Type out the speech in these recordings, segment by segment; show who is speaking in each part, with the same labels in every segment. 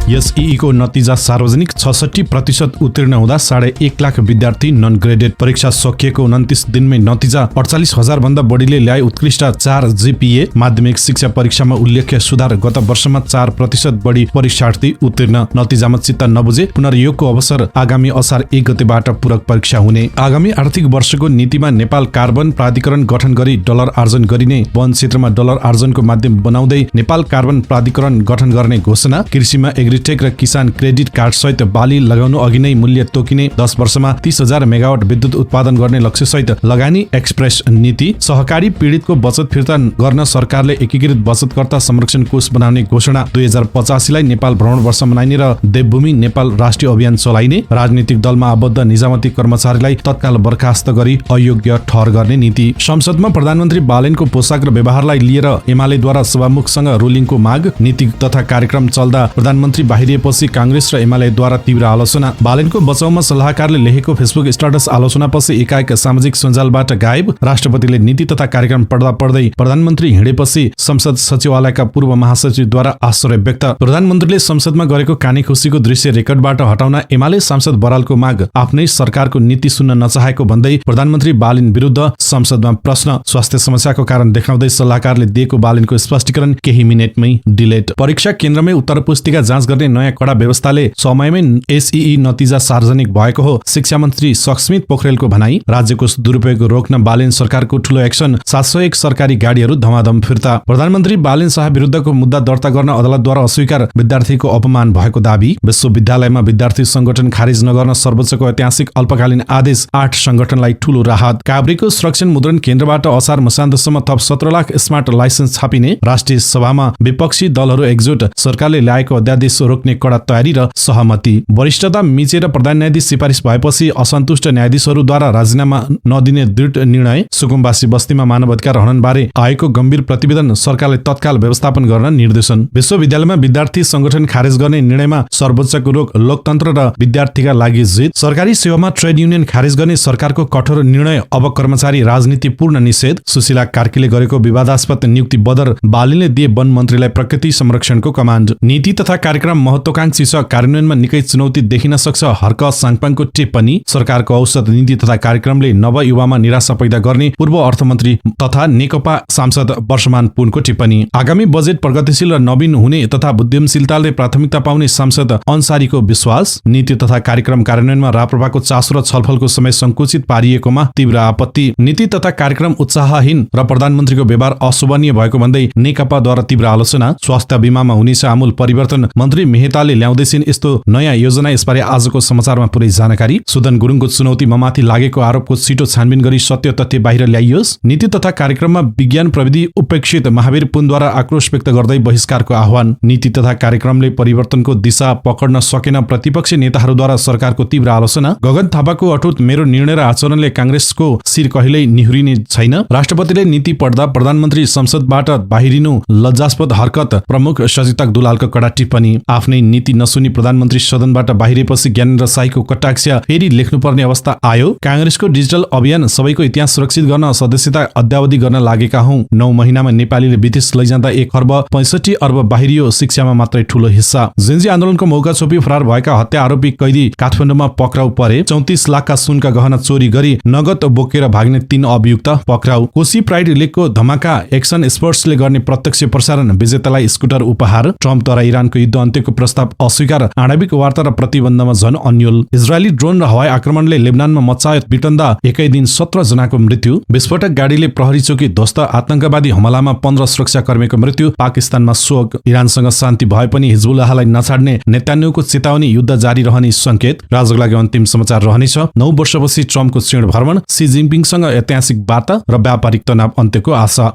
Speaker 1: SEE को नतिजा सार्वजनिक 66% उत्तीर्ण हुँदा 1.5 लाख विद्यार्थी नन ग्रेडेड। परीक्षा सकिएको 29 दिनमै नतिजा 48,000 भन्दा बढीले ल्याए उत्कृष्ट 4 जीपीए। माध्यमिक शिक्षा परीक्षामा उल्लेख्य सुधार। गत वर्षमा 4% बढी परीक्षार्थी उत्तीर्ण। नतिजामा चित्त नबुझे पुनर्योगको अवसर। आगामी असार 1 गतेबाट पूरक परीक्षा हुने। आगामी आर्थिक वर्षको नीतिमा नेपाल कार्बन प्राधिकरण गठन गरी डलर आर्जन गरिने। वन क्षेत्रमा डलर आर्जनको माध्यम बनाउँदै नेपाल कार्बन प्राधिकरण गठन गर्ने घोषणा। कृषिमा एग्रिटेक र किसान क्रेडिट कार्ड सहित बाली लगाउनु अघि नै मूल्य तोकिने। 10 वर्षमा 30,000 मेगावाट विद्युत उत्पादन गर्ने लक्ष्य सहित लगानी एक्सप्रेस नीति। सहकारी पीडितको बचत फिर्ता गर्न सरकारले एकीकृत बचतकर्ता संरक्षण कोष बनाउने घोषणा। 2085 लाई नेपाल भ्रमण वर्ष मनाइने र देवभूमि नेपाल राष्ट्रिय अभियान चलाइने। राजनीतिक दलमा आबद्ध निजामती कर्मचारीलाई तत्काल बर्खास्त गरी अयोग्य ठहर गर्ने नीति। संसदमा प्रधानमन्त्री बालेनको पोसाक र व्यवहारलाई लिएर एमालेद्वारा सभामुखसँग रुलिङको माग। नीति तथा कार्यक्रम चल्दा प्रधानमन्त्री बाहिरिएपछि कांग्रेस र एमालेद्वारा तीव्र आलोचना। बालेनको बचाउमा सल्लाहकारले लेखेको फेसबुक स्ट्याटस आलोचनापछि एकाएक सामाजिक सञ्जालबाट गायब। राष्ट्रपतिले नीति तथा कार्यक्रम पढ्दा पढ्दै प्रधानमन्त्री हिँडेपछि संसद सचिवालयका पूर्व महासचिवद्वारा आश्चर्य व्यक्त। प्रधानमन्त्रीले संसदमा गरेको काने खुसीको दृश्य रेकर्डबाट हटाउन एमाले सांसद बरालको माग। आफ्नै सरकारको नीति सुन्न नचाहेको भन्दै प्रधानमन्त्री बालिन विरुद्ध संसदमा प्रश्न। स्वास्थ्य समस्याको कारण देखाउँदै सल्लाहकारले दिएको बालिनको स्पष्टीकरण केही मिनेटमै डिलेट। परीक्षा केन्द्रमै उत्तर पुस्तिका जाँच गर्ने नयाँ कडा व्यवस्थाले समयमै एसईई नतिजा सार्वजनिक भएको हो। शिक्षा मन्त्री सस्मित पोखरेलको भनाई। राज्यको दुरुपयोग रोक्न बालेन सरकारको ठूलो एक्सन। 701 सरकारी गाडीहरू धमाधम फिर्ता। प्रधानमन्त्री बालेन शाह विरुद्धको मुद्दा दर्ता गर्न अदालतद्वारा अस्वीकार। विद्यार्थीको अपमान भएको दाबी। विश्वविद्यालयमा विद्यार्थी संगठन खारिज नगर्न सर्वोच्चको ऐतिहासिक अल्पकालीन आदेश। 8 संगठनलाई ठूलो राहत। काभ्रेको सुरक्षण मुद्रण केन्द्रबाट असार मसान्तसम्म थप 17 लाख स्मार्ट लाइसेन्स छापिने। राष्ट्रिय सभामा विपक्षी दलहरू एकजुट। सरकारले ल्याएको अध्यादेश रोक्ने कडा तयारी र सहमति। वरिष्ठता मिचेर प्रधान न्यायाधीश सिफारिस भएपछि असन्तुष्ट न्यायाधीशहरूद्वारा राजीनामा नदिने दृढ निर्णय। सुकुम्बासी बस्तीमा मानवाधिकार हननबारे आएको गम्भीर प्रतिवेदन। सरकारले तत्काल व्यवस्थापन गर्न निर्देशन। विश्वविद्यालयमा विद्यार्थी संगठन खारेज गर्ने निर्णयमा सर्वोच्चको रोक। लोकतन्त्र र विद्यार्थीका लागि जित। सरकारी सेवामा ट्रेड युनियन खारेज गर्ने सरकारको कठोर निर्णय। अब कर्मचारी राजनीति पूर्ण निषेध। सुशीला कार्कीले गरेको विवादास्पद नियुक्ति बदर। बालिनले दिए वन मन्त्रीलाई प्रकृति संरक्षणको कमान्ड। नीति तथा कार्यक्रम महत्वाकांक्षी छ, कार्यान्वयनमा निकै चुनौती देखिन सक्छ। हर्क साङपाङको टिप्पणी। सरकारको औसत नीति तथा कार्यक्रमले नवयुवामा निराशा पैदा गर्ने। पूर्व अर्थमन्त्री तथा नेकपा सांसद वर्षमान पुनको टिप्पणी। आगामी बजेट प्रगतिशील र नवीन हुने तथा उद्यमशीलताले प्राथमिकता पाउने सांसद अन्सारीको विश्वास। नीति तथा कार्यक्रम कार्यान्वयनमा राप्रपाको चासो र छलफलको समय संकुचित पारिएकोमा तीव्र आपत्ति। नीति तथा कार्यक्रम उत्साहहीन र प्रधानमन्त्रीको व्यवहार अशोभनीय भएको भन्दै नेकपाद्वारा तीव्र आलोचना। स्वास्थ्य बीमामा हुनेछ आमूल परिवर्तन। मन्त्री मेहताले ल्याउँदैछिन् यस्तो नयाँ योजना। यसबारे आजको समाचारमा पुरै जानकारी। सुदन गुरुङको चुनौतीमा माथि लागेको आरोपको छिटो छानबिन गरी सत्य तथ्य बाहिर ल्याइयोस्। नीति तथा कार्यक्रममा विज्ञान प्रविधि उपेक्षित। महावीर पुनद्वारा आक्रोश व्यक्त गर्दै बहिष्कारको आह्वान। नीति तथा कार्यक्रमले परिवर्तनको दिशा पकड्न सकेन। प्रतिपक्षी नेताहरूद्वारा सरकारको तीव्र आलोचना। गगन थापाको अटुट मेरो निर्णय र आचरणले कांग्रेसको शिर कहिल्यै निहुरिने छैन। राष्ट्रपतिले नीति पढ्दा प्रधानमन्त्री संसदबाट बाहिरिनु लज्जास्पद हरकत। प्रमुख सचेतक दुलालको कडा टिप्पणी। आफ्नै नीति नसुनी प्रधानमन्त्री सदनबाट बाहिरिएपछि ज्ञानेन्द्र साईको कटाक्ष। फेरि लेख्नुपर्ने अवस्था आयो। कांग्रेसको डिजिटल अभियान। सबैको इतिहास सुरक्षित गर्न सदस्यता अद्यावधि गर्न लागेका हौं। 9 महिनामा नेपालीले विदेश लैजाँदा 1 अर्ब 65 अर्ब बाहिरियो। शिक्षामा मात्रै ठूलो हिस्सा। जिन्जी आन्दोलनको मौका छोपी फरार भएका हत्या आरोपी कैदी काठमाडौँमा पक्राउ परे। 34 लाखका सुनका गहना चोरी गरी नगद बोकेर भाग्ने 3 अभियुक्त पक्राउ। कोशी प्राइड लिगको धमाका। एक्सन स्पोर्ट्सले गर्ने प्रत्यक्ष प्रसारण। विजेतालाई स्कुटर उपहार। ट्रम्पद्वारा इरानको युद्ध अन्त्यको प्रस्ताव अस्वीकार। आणविक वार्ता र प्रतिबन्धमा झन अन्यल। इजरायली ड्रोन र हवाई आक्रमणले लेबनानमा मचायो विटन्दा। एकै दिन 17 जनाको मृत्यु। विस्फोटक गाडीले प्रहरी चौकी ध्वस्त। आतंकवादी हमलामा 15 सुरक्षाकर्मीको मृत्यु। पाकिस्तानमा शोक। इरानसँग शान्ति भए पनि हिजबुल्लाहलाई नछाड्ने नेतान्याहुको चेतावनी। युद्ध जारी रहने संकेत। राजको लागि अन्तिम समाचार रहनेछ। 9 वर्षपछि ट्रम्पको चीन भ्रमण। सी जिनपिङसँग ऐतिहासिक वार्ता र व्यापारिक तनाव अन्त्यको आशा।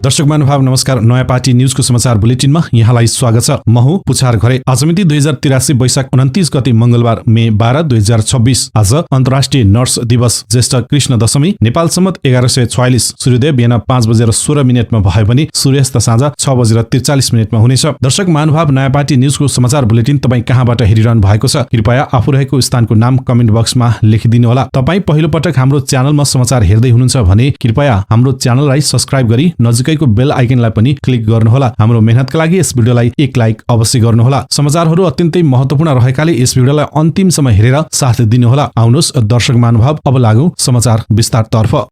Speaker 1: दर्शक महानुभाव नमस्कार। नयाँ पार्टी न्यूजको समाचार बुलेटिनमा यहाँलाई स्वागत छ। म हुँ पुछार घरे। आज मिति 2083 वैशाख 29 गते मंगलबार मे 12 2026। आज अन्तर्राष्ट्रिय नर्स दिवस। ज्येष्ठ कृष्ण दशमी। नेपाल सम्मत 1146। सूर्योदय बिहान 5:16 भए पनि सूर्यास्त साँझ 6:43 हुनेछ। दर्शक महानुभाव नयाँ पार्टी न्यूजको समाचार बुलेटिन तपाईँ कहाँबाट हेरिरहनु भएको छ कृपया आफू रहेको स्थानको नाम कमेन्ट बक्समा लेखिदिनु होला। तपाईँ पहिलो पटक हाम्रो च्यानलमा समाचार हेर्दै हुनुहुन्छ भने कृपया हाम्रो च्यानललाई सब्स्क्राइब गरी नजिकै नजिकैको बेल आइकनलाई पनि क्लिक गर्नुहोला। हाम्रो मेहनतका लागि यस भिडियोलाई एक लाइक अवश्य गर्नुहोला। समाचारहरू अत्यन्तै महत्त्वपूर्ण रहेकाले यस भिडियोलाई अन्तिमसम्म हेरेर साथ दिनुहोला। आउनुहोस् दर्शक महानुभाव, अब लागौं समाचार विस्तारतर्फ।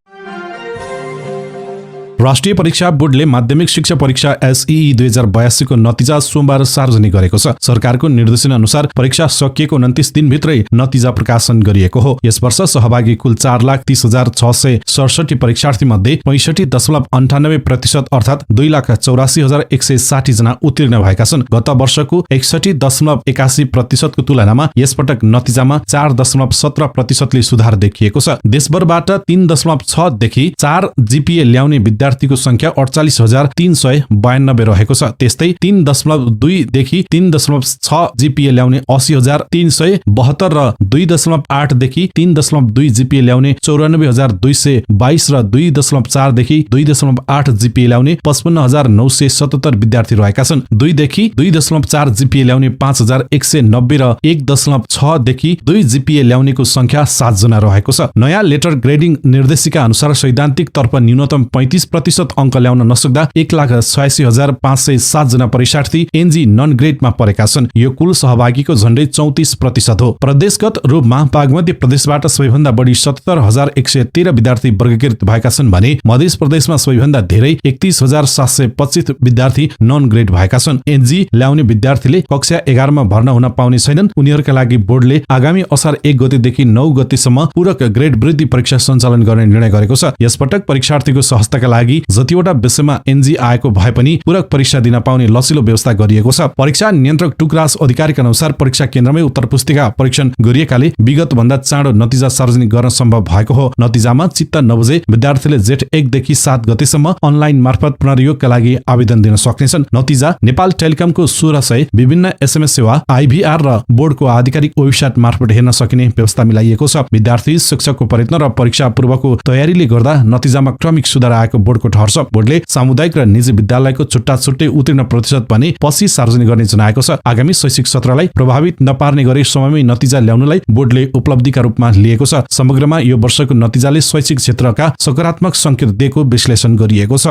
Speaker 1: राष्ट्रिय परीक्षा बोर्डले माध्यमिक शिक्षा परीक्षा एसईई 2082 को नतिजा सोमबार सार्वजनिक गरेको छ। सरकारको निर्देशन अनुसार परीक्षा सकिएको 29 दिनभित्रै नतिजा प्रकाशन गरिएको हो। यस वर्ष सहभागी कुल 4,30,667 परीक्षार्थी मध्ये 65.98% अर्थात् 2,84,160 जना उत्तीर्ण भएका छन्। गत वर्षको 61.81% को तुलनामा यसपटक नतिजामा 4.17% ले सुधार देखिएको छ। देशभरबाट 3.6 देखि 4 जीपीए ल्याउने विद्यार्थीको संख्या 48,392 रहेको छ। त्यस्तै 3.2 देखि 3.6 जीपीए ल्याउने 80,372 र 2.8 देखि 3.2 जीपीए ल्याउने 94,222 र 2.4 देखि 2.8 जीपीए ल्याउने 55,977 विद्यार्थी रहेका छन्। 2 देखि 2.4 जीपीए ल्याउने 5,190 र 1.6 देखि 2 जीपीए ल्याउनेको संख्या 7 जना रहेको छ। नयाँ लेटर ग्रेडिङ निर्देशिका अनुसार सैद्धान्तिक तर्फ न्यूनतम 35% अंक ल्याउन नसक्दा 1,86,507 जना परीक्षार्थी एनजी नन ग्रेडमा परेका छन्। यो कुल सहभागीको झण्डै 34% हो। प्रदेशगत रूपमा बागमती प्रदेशबाट सबैभन्दा बढी 77,113 विद्यार्थी वर्गीकृत भएका छन् भने मध्य प्रदेशमा सबैभन्दा धेरै 31,725 विद्यार्थी नन ग्रेड भएका छन्। एनजी ल्याउने विद्यार्थीले कक्षा 11 मा भर्ना हुन पाउने छैनन्। उनीहरूका लागि बोर्डले आगामी असार 1 गतेदेखि 9 गतेसम्म पूरक ग्रेड वृद्धि परीक्षा सञ्चालन गर्ने निर्णय गरेको छ। यसपटक परीक्षार्थीको सहजताका लागि जतिवटा विषयमा एनजी आएको भए पनि पूरक परीक्षा दिन पाउने लचिलो व्यवस्था गरिएको छ। परीक्षा नियन्त्रक टुकराज अधिकारीका अनुसार परीक्षा केन्द्रमै उत्तर पुस्तिका परीक्षण गरिएकाले विगत भन्दा चाँडो नतिजा सार्वजनिक गर्न सम्भव भएको हो। नतिजामा चित्त नबुझे विद्यार्थीले जेठ 1 देखि 7 गतेसम्म अनलाइन मार्फत पुनर्योगका लागि आवेदन दिन सक्नेछन्। नतिजा नेपाल टेलिकमको 1600 विभिन्न एसएमएस सेवा, आईभीआर र बोर्डको आधिकारिक वेबसाइट मार्फत हेर्न सकिने व्यवस्था मिलाइएको छ। विद्यार्थी शिक्षकको प्रयत्न र परीक्षा पूर्वको तयारीले गर्दा नतिजामा क्रमिक सुधार आएको बोर्डको ठहर छ। बोर्डले सामुदायिक र निजी विद्यालयको छुट्टै उत्तीर्ण प्रतिशत भने पछि सार्वजनिक गर्ने जनाएको छ। आगामी शैक्षिक सत्रलाई प्रभावित नपार्ने गरी समयमै नतिजा ल्याउनलाई बोर्डले उपलब्धिका रूपमा लिएको छ। समग्रमा यो वर्षको नतिजाले शैक्षिक क्षेत्रका सकारात्मक संकेत दिएको विश्लेषण गरिएको छ।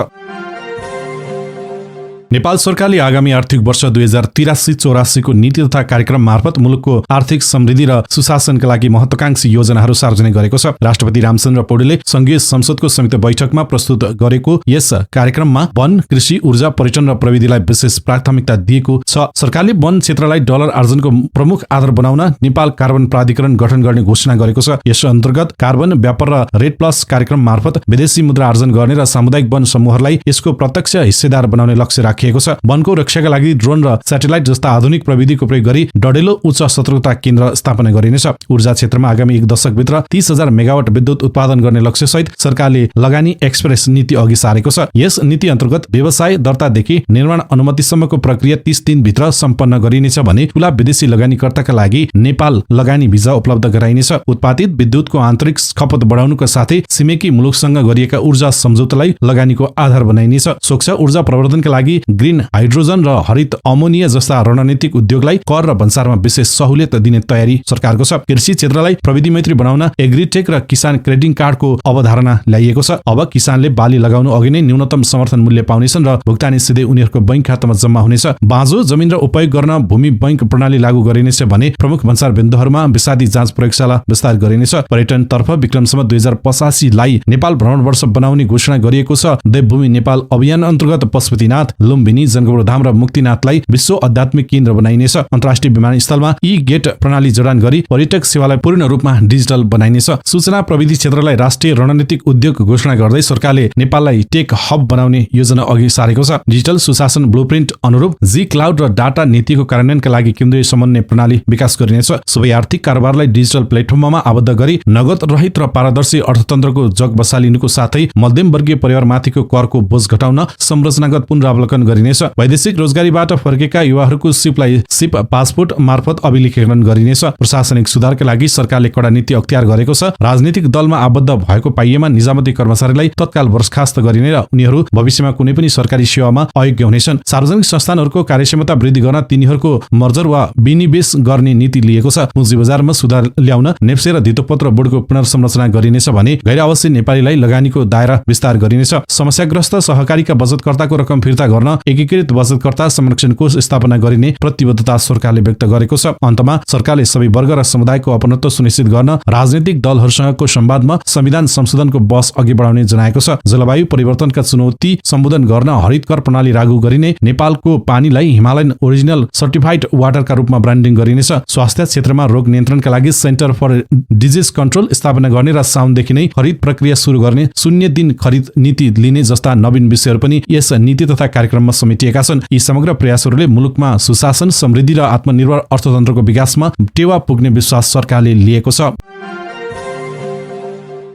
Speaker 1: नेपाल सरकारले आगामी आर्थिक वर्ष 2083-84 को नीति तथा कार्यक्रम मार्फत मुलुकको आर्थिक समृद्धि र सुशासनका लागि महत्वाकांक्षी योजनाहरू सार्वजनिक गरेको छ। राष्ट्रपति रामचन्द्र पौडेलले संघीय संसदको संयुक्त बैठकमा प्रस्तुत गरेको यस कार्यक्रममा वन, कृषि, ऊर्जा, पर्यटन र प्रविधिलाई विशेष प्राथमिकता दिएको छ। सरकारले वन क्षेत्रलाई डलर आर्जनको प्रमुख आधार बनाउन नेपाल कार्बन प्राधिकरण गठन गर्ने घोषणा गरेको छ। यस अन्तर्गत कार्बन व्यापार र रेड प्लस कार्यक्रम मार्फत विदेशी मुद्रा आर्जन गर्ने र सामुदायिक वन समूहहरूलाई यसको प्रत्यक्ष हिस्सेदार बनाउने लक्ष्य राखिएको छ। वनको रक्षाका लागि ड्रोन र सैटेलाइट जस्ता आधुनिक प्रविधिको प्रयोग गरी डडेलो उच्च सतर्कता केन्द्र स्थापना गरिनेछ। ऊर्जा क्षेत्रमा आगामी 1 दशकभित्र 30,000 मेगावाट विद्युत उत्पादन गर्ने लक्ष्यसहित सरकारले लगानी एक्सप्रेस नीति अघि सारेको छ। यस नीति अन्तर्गत व्यवसाय दर्तादेखि निर्माण अनुमतिसम्मको प्रक्रिया 30 दिनभित्र सम्पन्न गरिनेछ भने ठूला विदेशी लगानीकर्ताका लागि नेपाल लगानी भिजा उपलब्ध गराइनेछ। उत्पादित विद्युतको आन्तरिक खपत बढाउनुका साथै छिमेकी मुलुकसँग गरिएका ऊर्जा सम्झौतालाई लगानीको आधार बनाइनेछ। स्वच्छ ऊर्जा प्रवर्धनका लागि ग्रीन हाइड्रोजन र हरित अमोनिया जस्ता रणनीतिक उद्योगलाई कर र भन्सारमा विशेष सहुलियत दिने तयारी सरकारको छ। कृषि क्षेत्रलाई प्रविधि मैत्री बनाउन एग्रीटेक र किसान क्रेडिट कार्डको अवधारणा ल्याइएको छ। अब किसानले बाली लगाउनु अघि नै न्यूनतम समर्थन मूल्य पाउनेछन् र भुक्तानी सिधै उनीहरूको बैंक खातामा जम्मा हुनेछ। बाँझो जमिन र उपयोग गर्न भूमि बैंक प्रणाली लागू गरिनेछ भने प्रमुख भन्सार बिन्दुहरूमा विषादी जाँच प्रयोगशाला विस्तार गरिनेछ। पर्यटनतर्फ विक्रमसम्म 2085 लाई नेपाल भ्रमण वर्ष बनाउने घोषणा गरिएको छ। देवभूमि नेपाल अभियान अन्तर्गत पशुपतिनाथ, लुम्बिनी, जनकपुरधाम र मुक्तिनाथलाई विश्व आध्यात्मिक केन्द्र बनाइनेछ। अन्तर्राष्ट्रिय विमानस्थलमा ई गेट प्रणाली जडान गरी पर्यटक सेवालाई पूर्ण रूपमा डिजिटल बनाइनेछ। सूचना प्रविधि क्षेत्रलाई राष्ट्रिय रणनीतिक उद्योग घोषणा गर्दै सरकारले नेपाललाई टेक हब बनाउने योजना अघि सारेको छ। डिजिटल सुशासन ब्लुप्रिन्ट अनुरूप जी क्लाउड र डाटा नीतिको कार्यान्वयनका लागि केन्द्रीय समन्वय प्रणाली विकास गरिनेछ। सबै आर्थिक कारोबारलाई डिजिटल प्लेटफर्ममा आबद्ध गरी नगद रहित र पारदर्शी अर्थतन्त्रको जग बसालिनुको साथै मध्यम वर्गीय परिवारमाथिको करको बोझ घटाउन संरचनागत पुनरावलोकन गरिनेछ। वैदेशिक रोजगारीबाट फर्केका युवाहरूको सिप पासपोर्ट मार्फत अभिलेखीकरण गरिनेछ। प्रशासनिक सुधारका लागि सरकारले कडा नीति अख्तियार गरेको छ। राजनीतिक दलमा आबद्ध भएको पाइएमा निजामती कर्मचारीलाई तत्काल बर्खास्त गरिने र उनीहरू भविष्यमा कुनै पनि सरकारी सेवामा अयोग्य हुनेछन्। सार्वजनिक संस्थानहरूको कार्यक्षमता वृद्धि गर्न तिनीहरूको मर्जर वा विनिवेश गर्ने नीति लिएको छ। पुँजी बजारमा सुधार ल्याउन नेप्से र धितोपत्र बोर्डको पुनर्संरचना गरिनेछ भने गैर आवासीय नेपालीलाई लगानीको दायरा विस्तार गरिनेछ। समस्याग्रस्त सहकारीका बचतकर्ताको रकम फिर्ता गर्न एकीकृत बचतकर्ता संरक्षण कोष स्थापना गरिने प्रतिबद्धता सरकारले व्यक्त गरेको छ। अन्तमा सरकारले सबै वर्ग र समुदायको अपनत्व सुनिश्चित गर्न राजनीतिक दलहरूसँगको संवादमा संविधान संशोधनको बस अघि बढाउने जनाएको छ। जलवायु परिवर्तनका चुनौती सम्बोधन गर्न हरित कर प्रणाली लागू गरिने, नेपालको पानीलाई हिमालयन ओरिजिनल सर्टिफाइड वाटरका रूपमा ब्रान्डिङ गरिनेछ। स्वास्थ्य क्षेत्रमा रोग नियन्त्रणका लागि सेन्टर फर डिजिज कन्ट्रोल स्थापना गर्ने र साउनदेखि नै खरिद प्रक्रिया सुरु गर्ने, 0 दिन खरिद नीति लिने जस्ता नवीन विषयहरू पनि यस नीति तथा कार्यक्रममा समेटिएका छन्। यी समग्र प्रयासहरूले मुलुकमा सुशासन, समृद्धि र आत्मनिर्भर अर्थतन्त्रको विकासमा टेवा पुग्ने विश्वास सरकारले लिएको छ।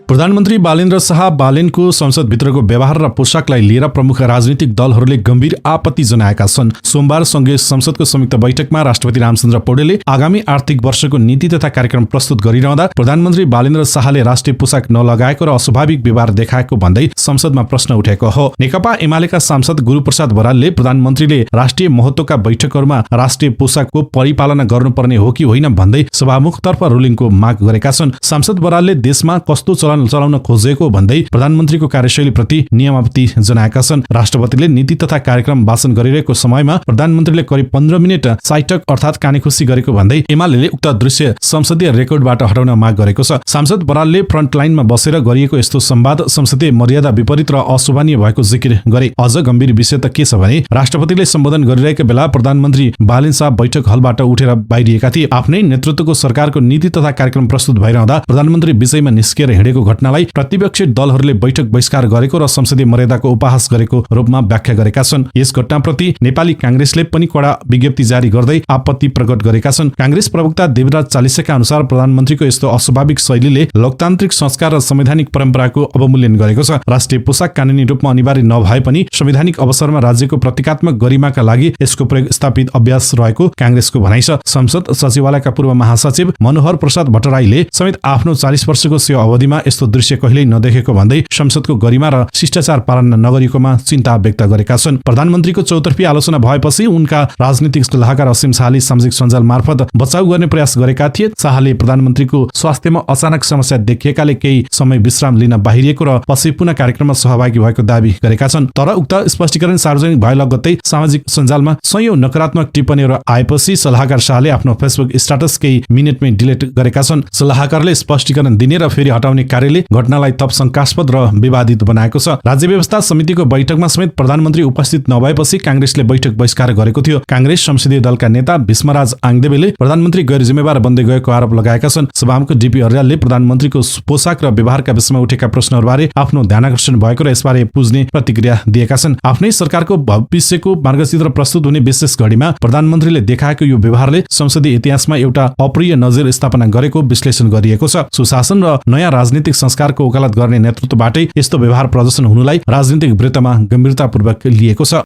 Speaker 1: प्रधानमन्त्री बालेन्द्र शाह बालेनको संसदभित्रको व्यवहार र पोसाकलाई लिएर प्रमुख राजनीतिक दलहरूले गम्भीर आपत्ति जनाएका छन्। सोमबार सँगै संसदको संयुक्त बैठकमा राष्ट्रपति रामचन्द्र पौडेलले आगामी आर्थिक वर्षको नीति तथा कार्यक्रम प्रस्तुत गरिरहँदा प्रधानमन्त्री बालेन्द्र शाहले राष्ट्रिय पोसाक नलगाएको र अस्वाभाविक व्यवहार देखाएको भन्दै संसदमा प्रश्न उठेको हो। नेकपा एमालेका सांसद गुरूप्रसाद बरालले प्रधानमन्त्रीले राष्ट्रिय महत्त्वका बैठकहरूमा राष्ट्रिय पोसाकको परिपालना गर्नुपर्ने हो कि होइन भन्दै सभामुखतर्फ रुलिङको माग गरेका छन्। सांसद बरालले देशमा कस्तो चलाउन खोजेको भन्दै प्रधानमन्त्रीको कार्यशैलीप्रति नियमावती जनाएका छन्। राष्ट्रपतिले नीति तथा कार्यक्रम वाचन गरिरहेको समयमा प्रधानमन्त्रीले करिब 15 मिनेट साइटक अर्थात् कानेखुसी गरेको भन्दै एमालेले उक्त दृश्य संसदीय रेकर्डबाट हटाउन माग गरेको छ। सांसद बरालले फ्रन्ट लाइनमा बसेर गरिएको यस्तो संवाद संसदीय मर्यादा विपरीत र अशोभनीय भएको जिकिर गरे। अझ गम्भीर विषय त के छ भने राष्ट्रपतिले सम्बोधन गरिरहेका बेला प्रधानमन्त्री बालेन शाह बैठक हलबाट उठेर बाहिरिएका थिए। आफ्नै नेतृत्वको सरकारको नीति तथा कार्यक्रम प्रस्तुत भइरहँदा प्रधानमन्त्री विषयमा निस्किएर हिँडेको घटनालाई प्रतिपक्षी दलहरूले बैठक बहिष्कार गरेको र संसदीय मर्यादाको उपहास गरेको रूपमा व्याख्या गरेका छन्। यस घटनाप्रति नेपाली कांग्रेसले पनि कडा विज्ञप्ति जारी गर्दै आपत्ति प्रकट गरेका छन्। कांग्रेस प्रवक्ता देवराज चालिसेका अनुसार प्रधानमन्त्रीको यस्तो अस्वाभाविक शैलीले लोकतान्त्रिक संस्कार र संवैधानिक परम्पराको अवमूल्यन गरेको छ। राष्ट्रिय पोसाक कानूनी रूपमा अनिवार्य नभए पनि संवैधानिक अवसरमा राज्यको प्रतीकात्मक गरिमाका लागि यसको प्रयोग स्थापित अभ्यास रहेको कांग्रेसको भनाइ छ। संसद सचिवालयका पूर्व महासचिव मनोहर प्रसाद भट्टराईले समेत आफ्नो 40 वर्षको सेवा अवधिमा यस्तो दृश्य कहिल्यै नदेखेको भन्दै संसदको गरिमा र शिष्टाचार पालना नगरेकोमा चिन्ता व्यक्त गरेका छन्। प्रधानमन्त्रीको चौतर्फी आलोचना भएपछि उनका राजनीतिक सल्लाहकार असीम शाहले सामाजिक सञ्जाल मार्फत बचाउ गर्ने प्रयास गरेका थिए। शाहले प्रधानमन्त्रीको स्वास्थ्यमा अचानक समस्या देखिएकाले केही समय विश्राम लिन बाहिरिएको र पछि पुनः कार्यक्रममा सहभागी भएको दावी गरेका छन्। तर उक्त स्पष्टीकरण सार्वजनिक भए लगत्तै सामाजिक सञ्जालमा सयौं नकारात्मक टिप्पणीहरू आएपछि सल्लाहकार शाहले आफ्नो फेसबुक स्ट्याटस केही मिनेटमै डिलिट गरेका छन्। सल्लाहकारले स्पष्टीकरण दिने र फेरि हटाउने कार्यले घटनालाई थप शंकास्पद र विवादित बनाएको छ। राज्य व्यवस्था समितिको बैठकमा समेत प्रधानमन्त्री उपस्थित नभएपछि कांग्रेसले बैठक बहिष्कार गरेको थियो। कांग्रेस संसदीय दलका नेता भीष्मराज आङदेवेले प्रधानमन्त्री गैर जिम्मेवार बन्दै गएको आरोप लगाएका छन्। सभामुख डीपी अर्यालले प्रधानमन्त्रीको पोसाक र व्यवहारका विषयमा उठेका प्रश्नहरूबारे आफ्नो ध्यानाकर्षण भएको र यसबारे पुज्ने प्रतिक्रिया दिएका छन्। आफ्नै सरकारको भविष्यको मार्गचित्र प्रस्तुत हुने विशेष घडीमा प्रधानमन्त्रीले देखाएको यो व्यवहारले संसदीय इतिहासमा एउटा अप्रिय नजिर स्थापना गरेको विश्लेषण गरिएको छ। सुशासन र नयाँ राजनीतिक संस्कारको वकालत गर्ने नेतृत्वबाटै यस्तो व्यवहार प्रदर्शन हुनुलाई राजनीतिक वृत्तमा गम्भीरतापूर्वक लिएको छ।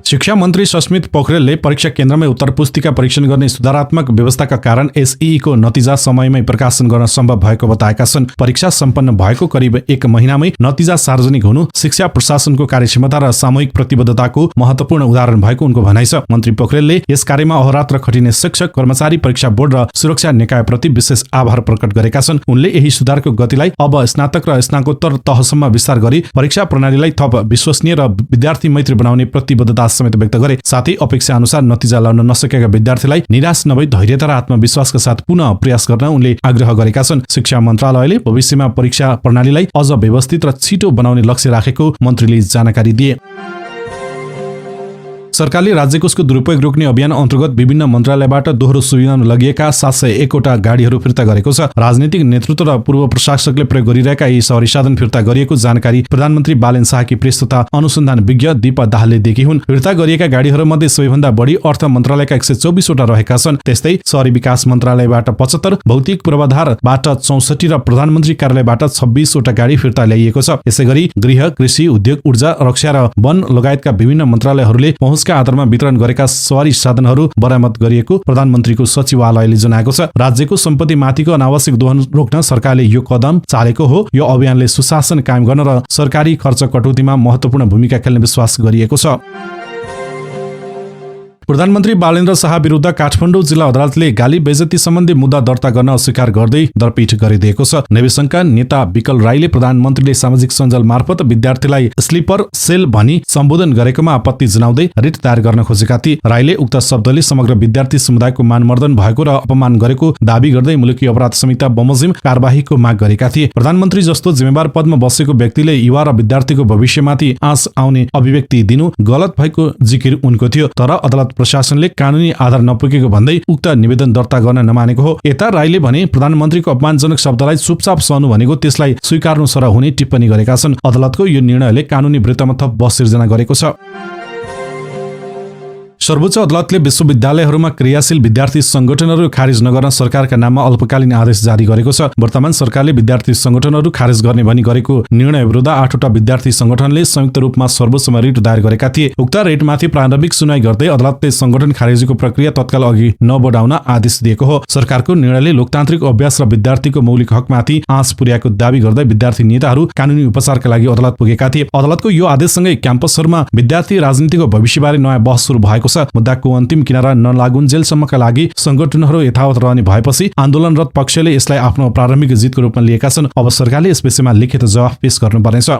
Speaker 1: शिक्षा मन्त्री सस्मित पोखरेलले परीक्षा केन्द्रमै उत्तर पुस्तिका परीक्षण गर्ने सुधारात्मक व्यवस्थाका कारण एसईई को नतिजा समयमै प्रकाशन गर्न सम्भव भएको बताएका छन्। परीक्षा सम्पन्न भएको करिब 1 महिनामै नतिजा सार्वजनिक हुनु शिक्षा प्रशासनको कार्यक्षमता र सामूहिक प्रतिबद्धताको महत्वपूर्ण उदाहरण भएको उनको भनाइ छ। मन्त्री पोखरेलले यस कार्यमा अहोरात्र खटिने शिक्षक, कर्मचारी, परीक्षा बोर्ड र सुरक्षा निकायप्रति विशेष आभार प्रकट गरेका छन्। उनले यही सुधारको गतिलाई अब स्नातक र स्नातकोत्तर तहसम्म विस्तार गरी परीक्षा प्रणालीलाई थप विश्वसनीय र विद्यार्थी मैत्री बनाउने प्रतिबद्धता समेत व्यक्त गरे। साथै अपेक्षा अनुसार नतिजा ल्याउन नसकेका विद्यार्थीलाई निराश नभई धैर्यता र आत्मविश्वासका साथ पुनः प्रयास गर्न उनले आग्रह गरेका छन्। शिक्षा मन्त्रालयले भविष्यमा परीक्षा प्रणालीलाई अझ व्यवस्थित र छिटो बनाउने लक्ष्य राखेको मन्त्रीले जानकारी दिए। सरकारले राज्य कोषको दुरुपयोग रोक्ने अभियान अन्तर्गत विभिन्न मन्त्रालयबाट दोहोरो सुविधामा लगिएका 701 गाडीहरू फिर्ता गरेको छ। राजनीतिक नेतृत्व र पूर्व प्रशासकले प्रयोग गरिरहेका यी सवारी साधन फिर्ता गरिएको जानकारी प्रधानमन्त्री बालेन शाहकी प्रेस तथा अनुसन्धान विज्ञ दीपा दाहालले दिएकी हुन्। फिर्ता गरिएका गाडीहरूमध्ये सबैभन्दा बढी अर्थ मन्त्रालयका 124 वटा रहेका छन्। त्यस्तै शहरी विकास मन्त्रालयबाट 75, भौतिक पूर्वाधारबाट 64 र प्रधानमन्त्री कार्यालयबाट 26 वटा गाडी फिर्ता ल्याइएको छ। यसैगरी गृह, कृषि, उद्योग, ऊर्जा, रक्षा र वन लगायतका विभिन्न मन्त्रालयहरूले पहुँचका आधारमा वितरण गरेका सवारी साधनहरू बरामद गरिएको प्रधानमन्त्रीको सचिवालयले जनाएको छ। राज्यको सम्पत्ति माथिको अनावश्यक दोहन रोक्न सरकारले यो कदम चालेको हो। यो अभियानले सुशासन कायम गर्न र सरकारी खर्च कटौतीमा महत्त्वपूर्ण भूमिका खेल्ने विश्वास गरिएको छ। प्रधानमन्त्री बालेन्द्र शाह विरुद्ध काठमाडौँ जिल्ला अदालतले गाली बेइज्जती सम्बन्धी मुद्दा दर्ता गर्न अस्वीकार गर्दै दरपीठ गरिदिएको छ। नेविसङ्घका नेता विकल राईले प्रधानमन्त्रीले सामाजिक सञ्जाल मार्फत विद्यार्थीलाई स्लिपर सेल भनी सम्बोधन गरेकोमा आपत्ति जनाउँदै रिट दायर गर्न खोजेका थिए। राईले उक्त शब्दले समग्र विद्यार्थी समुदायको मानमर्दन भएको र अपमान गरेको दावी गर्दै मुलुकी अपराध संहिता बमोजिम कारबाहीको माग गरेका थिए। प्रधानमन्त्री जस्तो जिम्मेवार पदमा बसेको व्यक्तिले युवा र विद्यार्थीको भविष्यमाथि आँच आउने अभिव्यक्ति दिनु गलत भएको जिकिर उनको थियो। तर अदालत प्रशासनले कानूनी आधार नपुगेको भन्दै उक्त निवेदन दर्ता गर्न नमानेको हो। यता राईले भने प्रधानमन्त्रीको अपमानजनक शब्दलाई चुपचाप सहनु भनेको त्यसलाई स्वीकार्नु सरह हुने टिप्पणी गरेका छन्। अदालतको यो निर्णयले कानूनी वृत्तमा थप बस सिर्जना गरेको छ। सर्वोच्च अदालतले विश्वविद्यालयहरूमा क्रियाशील विद्यार्थी संगठनहरू खारिज नगर्न सरकारका नाममा अल्पकालीन आदेश जारी गरेको छ। वर्तमान सरकारले विद्यार्थी संगठनहरू खारिज गर्ने भनी गरेको निर्णय विरुद्ध 8 वटा विद्यार्थी संगठनले संयुक्त रूपमा सर्वोच्चमा रिट दायर गरेका थिए। उक्त रिटमाथि प्रारम्भिक सुनवाई गर्दै अदालतले संगठन खारिजको प्रक्रिया तत्काल अघि नबढाउन आदेश दिएको हो। सरकारको निर्णयले लोकतान्त्रिक अभ्यास र विद्यार्थीको मौलिक हकमाथि आँच पुर्याएको दावी गर्दै विद्यार्थी नेताहरू कानूनी उपचारका लागि अदालत पुगेका थिए। अदालतको यो आदेशसँगै क्याम्पसहरूमा विद्यार्थी राजनीतिको भविष्यबारे नयाँ बहस सुरु भएको छ। मुद्दाको अन्तिम किनारा नलागुन्जेलसम्मका लागि संगठनहरू यथावत रहने भएपछि आन्दोलनरत पक्षले यसलाई आफ्नो प्रारम्भिक जितको रूपमा लिएका छन्। अब सरकारले यस विषयमा लिखित जवाफ पेश गर्नुपर्नेछ।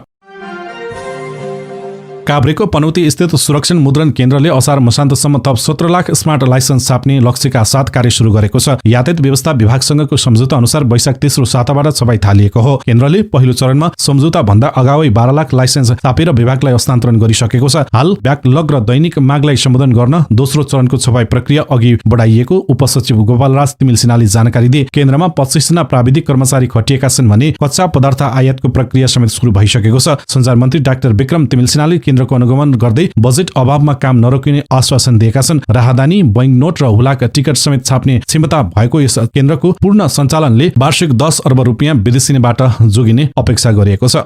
Speaker 1: काभ्रेको पनौती स्थित सुरक्षण मुद्रण केन्द्रले असार मसान्तसम्म थप 17 लाख स्मार्ट लाइसेन्स छाप्ने लक्ष्यका साथ कार्य सुरु गरेको छ। यातायात व्यवस्था विभागसँगको सम्झौता अनुसार वैशाख 3 साताबाट छपाई थालिएको हो। केन्द्रले पहिलो चरणमा सम्झौता भन्दा अगावै 12 लाख लाइसेन्स छापेर विभागलाई हस्तान्तरण गरिसकेको छ। हाल ब्याकलग र दैनिक मागलाई सम्बोधन गर्न दोस्रो चरणको छपाई प्रक्रिया अघि बढाइएको उपसचिव गोपालराज तिमिल सिन्हाले जानकारी दिए। केन्द्रमा 25 जना प्राविधिक कर्मचारी खटिएका छन् भने कच्चा पदार्थ आयातको प्रक्रिया समेत सुरु भइसकेको छ। सञ्चार मन्त्री डाक्टर विक्रम तिमिल सिन्हाले केन्द्रको अनुगमन गर्दै बजेट अभावमा काम नरोकिने आश्वासन दिएका छन्। राहदानी, बैंक नोट र हुलाक टिकट समेत छाप्ने क्षमता भएको यस केन्द्रको पूर्ण सञ्चालनले वार्षिक 10 अर्ब रुपियाँ विदेशीबाट जोगिने अपेक्षा गरिएको छ।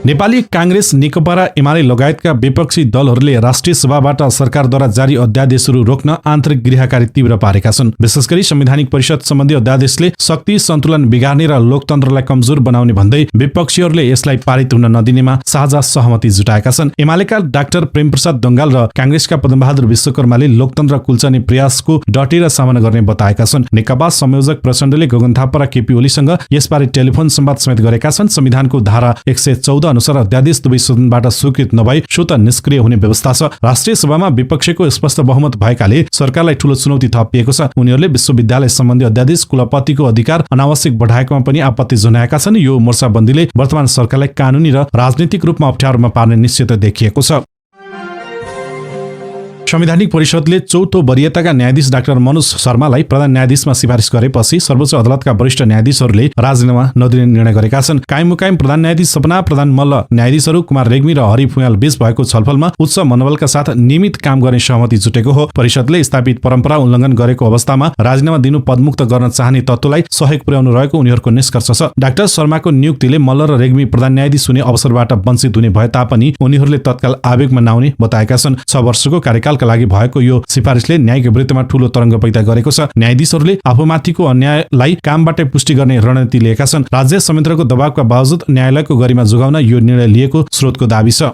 Speaker 1: नेपाली कांग्रेस, नेकपा र एमाले लगायतका विपक्षी दलहरूले राष्ट्रिय सभाबाट सरकारद्वारा जारी अध्यादेशहरू रोक्न आन्तरिक गृहकारी तीव्र पारेका छन्। विशेष गरी संवैधानिक परिषद सम्बन्धी अध्यादेशले शक्ति सन्तुलन बिगार्ने र लोकतन्त्रलाई कमजोर बनाउने भन्दै विपक्षीहरूले यसलाई पारित हुन नदिनेमा साझा सहमति जुटाएका छन्। एमालेका डाक्टर प्रेमप्रसाद दङ्गाल र कांग्रेसका पद्मबहादुर विश्वकर्माले लोकतन्त्र कुल्चने प्रयासको डटेर सामना गर्ने बताएका छन्। नेकपा संयोजक प्रचण्डले गगन थापा र केपी ओलीसँग यसबारे टेलिफोन संवाद समेत गरेका छन्। संविधानको धारा 114 अनुसार अध्यादेश दुवै सदनबाट स्वीकृत नभई स्वतः निष्क्रिय हुने व्यवस्था छ। राष्ट्रिय सभामा विपक्षको स्पष्ट बहुमत भएकाले सरकारलाई ठूलो चुनौती थपिएको छ। उनीहरूले विश्वविद्यालय सम्बन्धी अध्यादेश कुलपतिको अधिकार अनावश्यक बढाएकोमा पनि आपत्ति जनाएका छन्। यो मोर्चाबन्दीले वर्तमान सरकारलाई कानूनी र राजनीतिक रूपमा अप्ठ्यारोमा पार्ने निश्चित देखिएको छ। संवैधानिक परिषदले चौथो वरियताका न्यायाधीश डाक्टर मनोज शर्मालाई प्रधान न्यायाधीशमा सिफारिस गरेपछि सर्वोच्च अदालतका वरिष्ठ न्यायाधीशहरूले राजीनामा नदिने निर्णय गरेका छन्। कायम मुकायम प्रधान न्यायाधीश सपना प्रधान मल्ल, न्यायाधीशहरू कुमार रेग्मी र हरि फुयाल बीच भएको छलफलमा उच्च मनोबलका साथ नियमित काम गर्ने सहमति जुटेको हो। परिषदले स्थापित परम्परा उल्लङ्घन गरेको अवस्थामा राजीनामा दिनु पदमुक्त गर्न चाहने तत्त्वलाई सहयोग पुर्याउनु रहेको उनीहरूको निष्कर्ष छ। डाक्टर शर्माको नियुक्तिले मल्ल र रेग्मी प्रधान न्यायाधीश हुने अवसरबाट वञ्चित हुने भए तापनि उनीहरूले तत्काल आवेगमा नआउने बताएका छन्। 6 वर्षको कार्यकाल लागि भएको यो सिफारिसले न्यायिक वृत्तिमा ठूलो तरङ्ग पैदा गरेको छ। न्यायाधीशहरूले आफूमाथिको अन्यायलाई कामबाटै पुष्टि गर्ने रणनीति लिएका छन्। राज्य संयन्त्रको दबावका बावजुद न्यायालयको गरिमा जोगाउन यो निर्णय लिएको स्रोतको दाबी छ।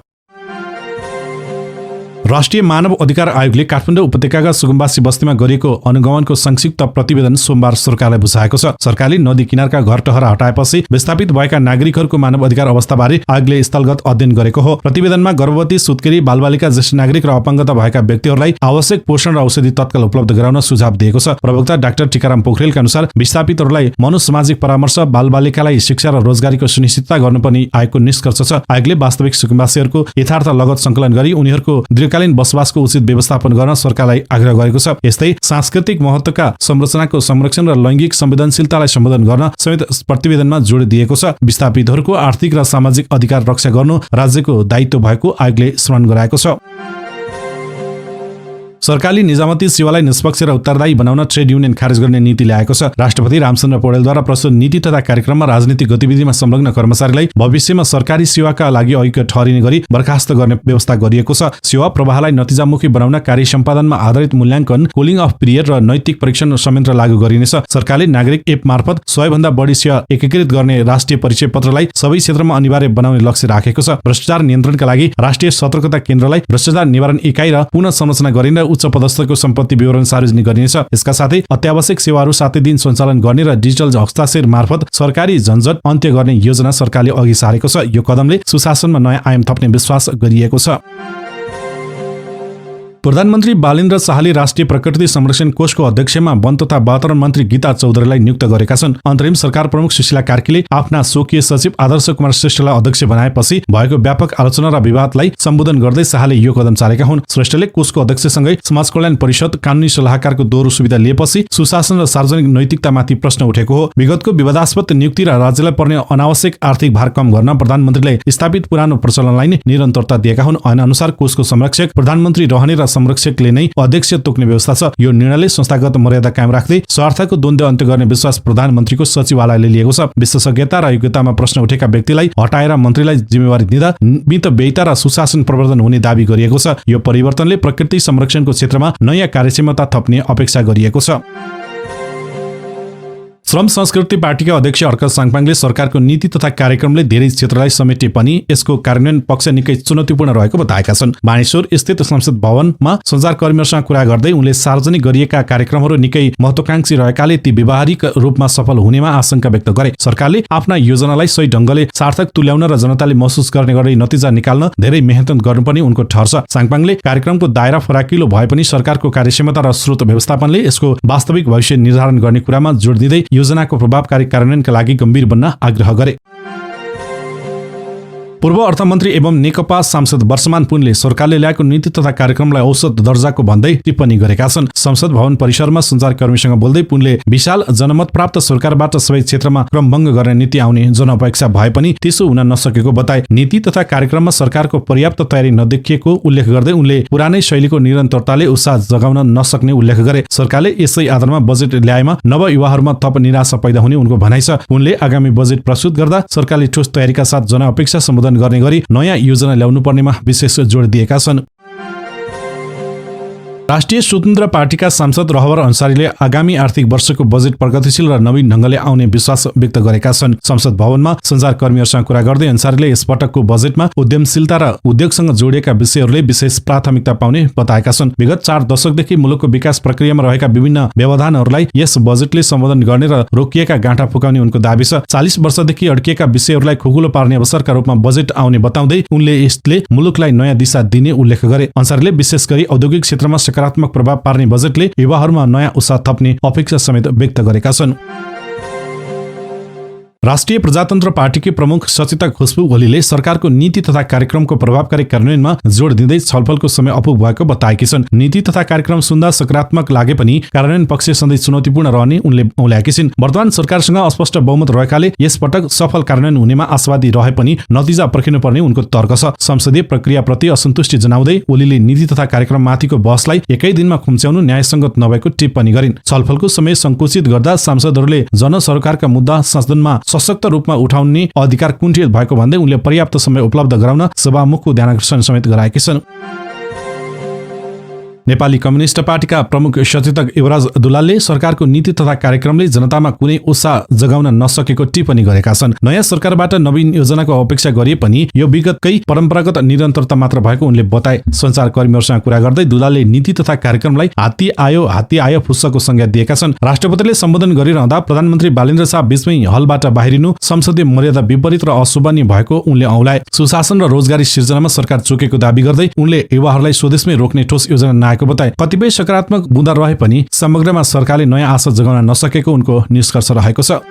Speaker 1: राष्ट्रिय मानव अधिकार आयोगले काठमाडौँ उपत्यकाका सुकुम्बासी बस्तीमा गरिएको अनुगमनको संक्षिप्त प्रतिवेदन सोमबार सरकारलाई बुझाएको छ। सरकारले नदी किनारका घरटहरा हटाएपछि विस्थापित भएका नागरिकहरूको मानव अधिकार अवस्थाबारे आयोगले स्थलगत अध्ययन गरेको हो। प्रतिवेदनमा गर्भवती, सुत्केरी, बालबालिका, ज्येष्ठ नागरिक र अपाङ्गता भएका व्यक्तिहरूलाई आवश्यक पोषण र औषधि तत्काल उपलब्ध गराउन सुझाव दिएको छ। प्रवक्ता डाक्टर टीकाराम पोखरेलका अनुसार विस्थापितहरूलाई मनोसामाजिक परामर्श, बालबालिकालाई शिक्षा र रोजगारीको सुनिश्चितता गर्नुपर्ने आयोगको निष्कर्ष छ। आयोगले वास्तविक सुकुम्बासीहरूको यथार्थ लगत संकलन गरी उनीहरूको दीर्घकालीन बसोबासको उचित व्यवस्थापन गर्न सरकारलाई आग्रह गरेको छ। यस्तै सांस्कृतिक महत्त्वका संरचनाको संरक्षण र लैङ्गिक संवेदनशीलतालाई सम्बोधन गर्न समेत प्रतिवेदनमा जोड दिएको छ। विस्थापितहरूको आर्थिक र सामाजिक अधिकार रक्षा गर्नु राज्यको दायित्व भएको आयोगले स्मरण गराएको छ। सरकारले निजामती सेवालाई निष्पक्ष र उत्तरदायी बनाउन ट्रेड युनियन खारेज गर्ने नीति ल्याएको छ। राष्ट्रपति रामचन्द्र पौडेलद्वारा प्रस्तुत नीति तथा कार्यक्रममा राजनीतिक गतिविधिमा संलग्न कर्मचारीलाई भविष्यमा सरकारी सेवाका लागि अयोग्य ठहरिने गरी बर्खास्त गर्ने व्यवस्था गरिएको छ। सेवा प्रवाहलाई नतिजामुखी बनाउन कार्य सम्पादनमा आधारित मूल्याङ्कन, कुलिङ अफ पिरियड र नैतिक परीक्षण संयन्त्र लागू गरिनेछ। सरकारले नागरिक एप मार्फत 100 भन्दा बढी सेवा एकीकृत गर्ने राष्ट्रिय परिचय पत्रलाई सबै क्षेत्रमा अनिवार्य बनाउने लक्ष्य राखेको छ। भ्रष्टाचार नियन्त्रणका लागि राष्ट्रिय सतर्कता केन्द्रलाई भ्रष्टाचार निवारण इकाइ र पुनः संरचना गरिने उच्च पदस्थको सम्पत्ति विवरण सार्वजनिक गरिनेछ। यसका साथै अत्यावश्यक सेवाहरू 7 दिन सञ्चालन गर्ने र डिजिटल हस्ताक्षर मार्फत सरकारी झन्झट अन्त्य गर्ने योजना सरकारले अघि सारेको छ। यो कदमले सुशासनमा नयाँ आयाम थप्ने विश्वास गरिएको छ। प्रधानमन्त्री बालेन्द्र शाहले राष्ट्रिय प्रकृति संरक्षण कोषको अध्यक्षमा वन तथा वातावरण मन्त्री गीता चौधरीलाई नियुक्त गरेका छन्। अन्तरिम सरकार प्रमुख सुशीला कार्कीले आफ्ना स्वकीय सचिव आदर्श कुमार श्रेष्ठलाई अध्यक्ष बनाएपछि भएको व्यापक आलोचना र विवादलाई सम्बोधन गर्दै शाहले यो कदम चालेका हुन्। श्रेष्ठले कोषको अध्यक्षसँगै समाज कल्याण परिषद, कानुनी सल्लाहकारको दोहोरो सुविधा लिएपछि सुशासन र सार्वजनिक नैतिकतामाथि प्रश्न उठेको हो। विगतको विवादास्पद नियुक्ति र राज्यलाई पर्ने अनावश्यक आर्थिक भार कम गर्न प्रधानमन्त्रीले स्थापित पुरानो प्रचलनलाई नै निरन्तरता दिएका हुन्। ऐन अनुसार कोषको संरक्षक प्रधानमन्त्री रहने र संरक्षकले नै अध्यक्ष तोक्ने व्यवस्था छ। यो निर्णयले संस्थागत मर्यादा कायम राख्दै स्वार्थको द्वन्द्व अन्त्य गर्ने विश्वास प्रधानमन्त्रीको सचिवालयले लिएको छ। विशेषज्ञता र योग्यतामा प्रश्न उठेका व्यक्तिलाई हटाएर मन्त्रीलाई जिम्मेवारी दिँदा मितव्ययिता र सुशासन प्रवर्धन हुने दावी गरिएको छ। यो परिवर्तनले प्रकृति संरक्षणको क्षेत्रमा नयाँ कार्यक्षमता थप्ने अपेक्षा गरिएको छ। श्रम संस्कृति पार्टीका अध्यक्ष अर्क साङपाङले सरकारको नीति तथा कार्यक्रमले धेरै क्षेत्रलाई समेटे पनि यसको कार्यान्वयन पक्ष निकै चुनौतीपूर्ण रहेको बताएका छन्। बानेश्वर स्थित संसद भवनमा सञ्चारकर्मीहरूसँग कुरा गर्दै उनले सार्वजनिक गरिएका कार्यक्रमहरू निकै महत्वाकांक्षी रहेकाले ती व्यवहारिक रूपमा सफल हुनेमा आशंका व्यक्त गरे। सरकारले आफ्ना योजनालाई सही ढंगले सार्थक तुल्याउन र जनताले महसुस गर्ने गरी नतिजा निकाल्न धेरै मेहनत गर्नुपर्ने उनको ठहर छ। साङपाङले कार्यक्रमको दायरा फराकिलो भए पनि सरकारको कार्यक्षमता र स्रोत व्यवस्थापनले यसको वास्तविक भविष्य निर्धारण गर्ने कुरामा जोड दिँदै योजनाको प्रभावकारी कार्यान्वयनका लागि गम्भीर बन्न आग्रह गरे। पूर्व अर्थमन्त्री एवं नेकपा सांसद वर्षमान पुनले सरकारले ल्याएको नीति तथा कार्यक्रमलाई औसत दर्जाको भन्दै टिप्पणी गरेका छन्। संसद भवन परिसरमा सञ्चारकर्मीसँग बोल्दै पुनले विशाल जनमत प्राप्त सरकारबाट सबै क्षेत्रमा क्रमभङ्ग गर्ने नीति आउने जनअपेक्षा भए पनि त्यसो हुन नसकेको बताए। नीति तथा कार्यक्रममा सरकारको पर्याप्त तयारी नदेखिएको उल्लेख गर्दै उनले पुरानै शैलीको निरन्तरताले उत्साह जगाउन नसक्ने उल्लेख गरे। सरकारले यसै आधारमा बजेट ल्याएमा नव युवाहरूमा थप निराशा पैदा हुने उनको भनाइ छ। उनले आगामी बजेट प्रस्तुत गर्दा सरकारले ठोस तयारीका साथ जनअपेक्षा सम्बोधन गर्ने गरी नयाँ योजना ल्याउनु पर्नेमा विशेष जोड दिएका छन्। राष्ट्रिय स्वतन्त्र पार्टीका सांसद रहबर अन्सारीले आगामी आर्थिक वर्षको बजेट प्रगतिशील र नवीन ढंगले आउने विश्वास व्यक्त गरेका छन्। संसद भवनमा सञ्चारकर्मीहरूसँग कुरा गर्दै अन्सारीले यसपटकको बजेटमा उद्यमशीलता र उद्योगसँग जोडिएका विषयहरूले विशेष प्राथमिकता पाउने बताएका छन्। विगत 4 दशकदेखि मुलुकको विकास प्रक्रियामा रहेका विभिन्न व्यवधानहरूलाई यस बजेटले सम्बोधन गर्ने र रोकिएका गाँठा फुकाउने उनको दाबी छ। 40 वर्षदेखि अड्किएका विषयहरूलाई खुकुलो पार्ने अवसरका रूपमा बजेट आउने बताउँदै उनले यसले मुलुकलाई नयाँ दिशा दिने उल्लेख गरे। अन्सारीले विशेष गरी औद्योगिक क्षेत्रमा सकारात्मक प्रभाव पार्ने बजेटले युवाहरूमा नयाँ उत्साह थप्ने अपेक्षा समेत व्यक्त गरेका छन्। राष्ट्रिय प्रजातन्त्र पार्टीकी प्रमुख सचेतक खुशबु ओलीले सरकारको नीति तथा कार्यक्रमको प्रभावकारी कार्यान्वयनमा जोड दिँदै छलफलको समय अपुग भएको बताएकी छन्। नीति तथा कार्यक्रम सुन्दा सकारात्मक लागे पनि कार्यान्वयन पक्ष सधैँ चुनौतीपूर्ण रहने उनले औल्याएकी छिन्। वर्तमान सरकारसँग अस्पष्ट बहुमत रहेकाले यसपटक सफल कार्यान्वयन हुनेमा आशावादी रहे पनि नतिजा पर्खिनुपर्ने उनको तर्क छ। संसदीय प्रक्रियाप्रति असन्तुष्टि जनाउँदै ओलीले नीति तथा कार्यक्रममाथिको बहसलाई एकै दिनमा खुम्च्याउनु न्यायसङ्गत नभएको टिप्पणी गरिन्। छलफलको समय संकुचित गर्दा सांसदहरूले जनसरकारका मुद्दा संसदमा सशक्त रूपमा उठाउने अधिकार कुण्ठित भएको भन्दै उनले पर्याप्त समय उपलब्ध गराउन सभामुखको ध्यानाकर्षण समेत गराएकी छन्। नेपाली कम्युनिस्ट पार्टीका प्रमुख सचेतक युवराज दुलालले सरकारको नीति तथा कार्यक्रमले जनतामा कुनै उत्साह जगाउन नसकेको टिप्पणी गरेका छन्। नयाँ सरकारबाट नवीन योजनाको अपेक्षा गरिए पनि यो विगतकै परम्परागत निरन्तरता मात्र भएको उनले बताए। सञ्चारकर्मीहरूसँग कुरा गर्दै दुलालले नीति तथा कार्यक्रमलाई हात्ती आयो फुस्सको संज्ञा दिएका छन्। राष्ट्रपतिले सम्बोधन गरिरहँदा प्रधानमन्त्री बालेन्द्र शाह बीचमै हलबाट बाहिरिनु संसदीय मर्यादा विपरीत र अशोभनीय भएको उनले औलाए। सुशासन र रोजगारी सिर्जनामा सरकार चुकेको दाबी गर्दै उनले युवाहरूलाई स्वदेशमै रोक्ने ठोस योजना नआएको बताए। कतिपय सकारात्मक बुँदा रहे पनि समग्रमा सरकारले नयाँ आशा जगाउन नसकेको उनको निष्कर्ष रहेको छ।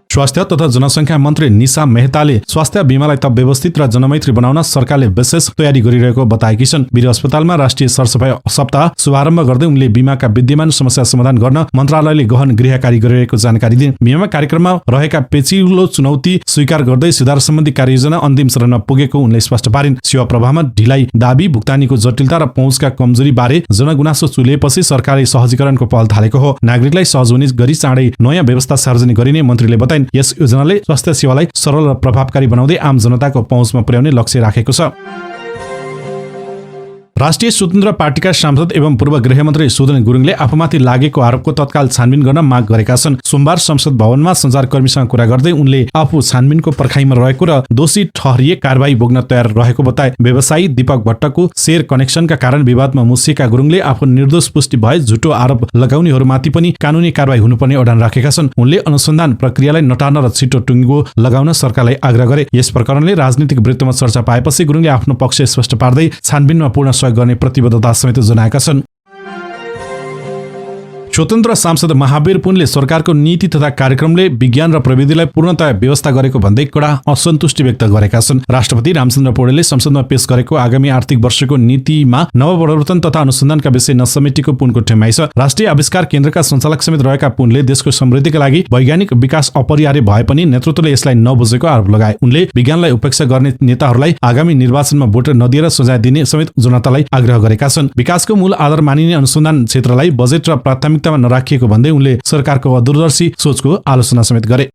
Speaker 1: स्वास्थ्य तथा जनसङ्ख्या मन्त्री निशा मेहताले स्वास्थ्य बीमालाई त व्यवस्थित र जनमैत्री बनाउन सरकारले विशेष तयारी गरिरहेको बताएकी छन्। वीर अस्पतालमा राष्ट्रिय सरसफाई सप्ताह शुभारम्भ गर्दै उनले बीमाका विद्यमान समस्या समाधान गर्न मन्त्रालयले गहन गृहकार्य गरिरहेको जानकारी दिए। बीमा कार्यक्रममा रहेका पेचिलो चुनौती स्वीकार गर्दै सुधार सम्बन्धी कार्ययोजना अन्तिम चरणमा पुगेको उनले स्पष्ट पारिन्। सेवा प्रवाहमा ढिलाइ, दाबी, भुक्तानीको जटिलता र पहुँचका कमजोरी बारे जनगुनासो चुलिएपछि सरकारले सहजीकरणको पहल थालेको हो। नागरिकलाई सहज हुने गरी चाँडै नयाँ व्यवस्था सार्वजनिक गरिने मन्त्रीले बताइन्। यस योजनाले स्वास्थ्य सेवालाई सरल र प्रभावकारी बनाउँदै आम जनताको पहुँचमा पुर्याउने लक्ष्य राखेको छ। राष्ट्रिय स्वतन्त्र पार्टीका सांसद एवं पूर्व गृहमन्त्री सुदन गुरुङले आफूमाथि लागेको आरोपको तत्काल छानबिन गर्न माग गरेका छन्। सोमबार संसद भवनमा सञ्चारकर्मीसँग कुरा गर्दै उनले आफू छानबिनको पर्खाइमा रहेको र दोषी ठहरिए कारबाही भोग्न तयार रहेको बताए। व्यवसायी दीपक भट्टको शेयर कनेक्सनका कारण विवादमा मुसिएका गुरुङले आफू निर्दोष पुष्टि भए झुटो आरोप लगाउनेहरूमाथि पनि कानुनी कारबाही हुनुपर्ने अडान राखेका छन्। उनले अनुसन्धान प्रक्रियालाई नटार्न र छिटो टुङ्गो लगाउन सरकारलाई आग्रह गरे। यस प्रकरणले राजनीतिक वृत्तमा चर्चा पाएपछि गुरुङले आफ्नो पक्ष स्पष्ट पार्दै छानबिनमा पूर्ण गर्ने प्रतिबद्धता समेत जनाएका छन्। स्वतन्त्र सांसद महावीर पुनले सरकारको नीति तथा कार्यक्रमले विज्ञान र प्रविधिलाई पूर्णतया व्यवस्था गरेको भन्दै कडा असन्तुष्टि व्यक्त गरेका छन्। राष्ट्रपति रामचन्द्र पौडेलले संसदमा पेश गरेको आगामी आर्थिक वर्षको नीतिमा नवप्रवर्तन तथा अनुसन्धानका विषय नसमेटिएको पुनको ठेम्याइ छ। राष्ट्रिय आविष्कार केन्द्रका सञ्चालक समेत रहेका पुनले देशको समृद्धिका लागि वैज्ञानिक विकास अपरिहार्य भए पनि नेतृत्वले यसलाई नबुझेको आरोप लगाए। उनले विज्ञानलाई उपेक्षा गर्ने नेताहरूलाई आगामी निर्वाचनमा भोट नदिएर सजाय दिने समेत जनतालाई आग्रह गरेका छन्। विकासको मूल आधार मानिने अनुसन्धान क्षेत्रलाई बजेट र प्राथमिकता नराखिएको भन्दै उनले सरकारको अदूरदर्शी सोचको आलोचना समेत गरे।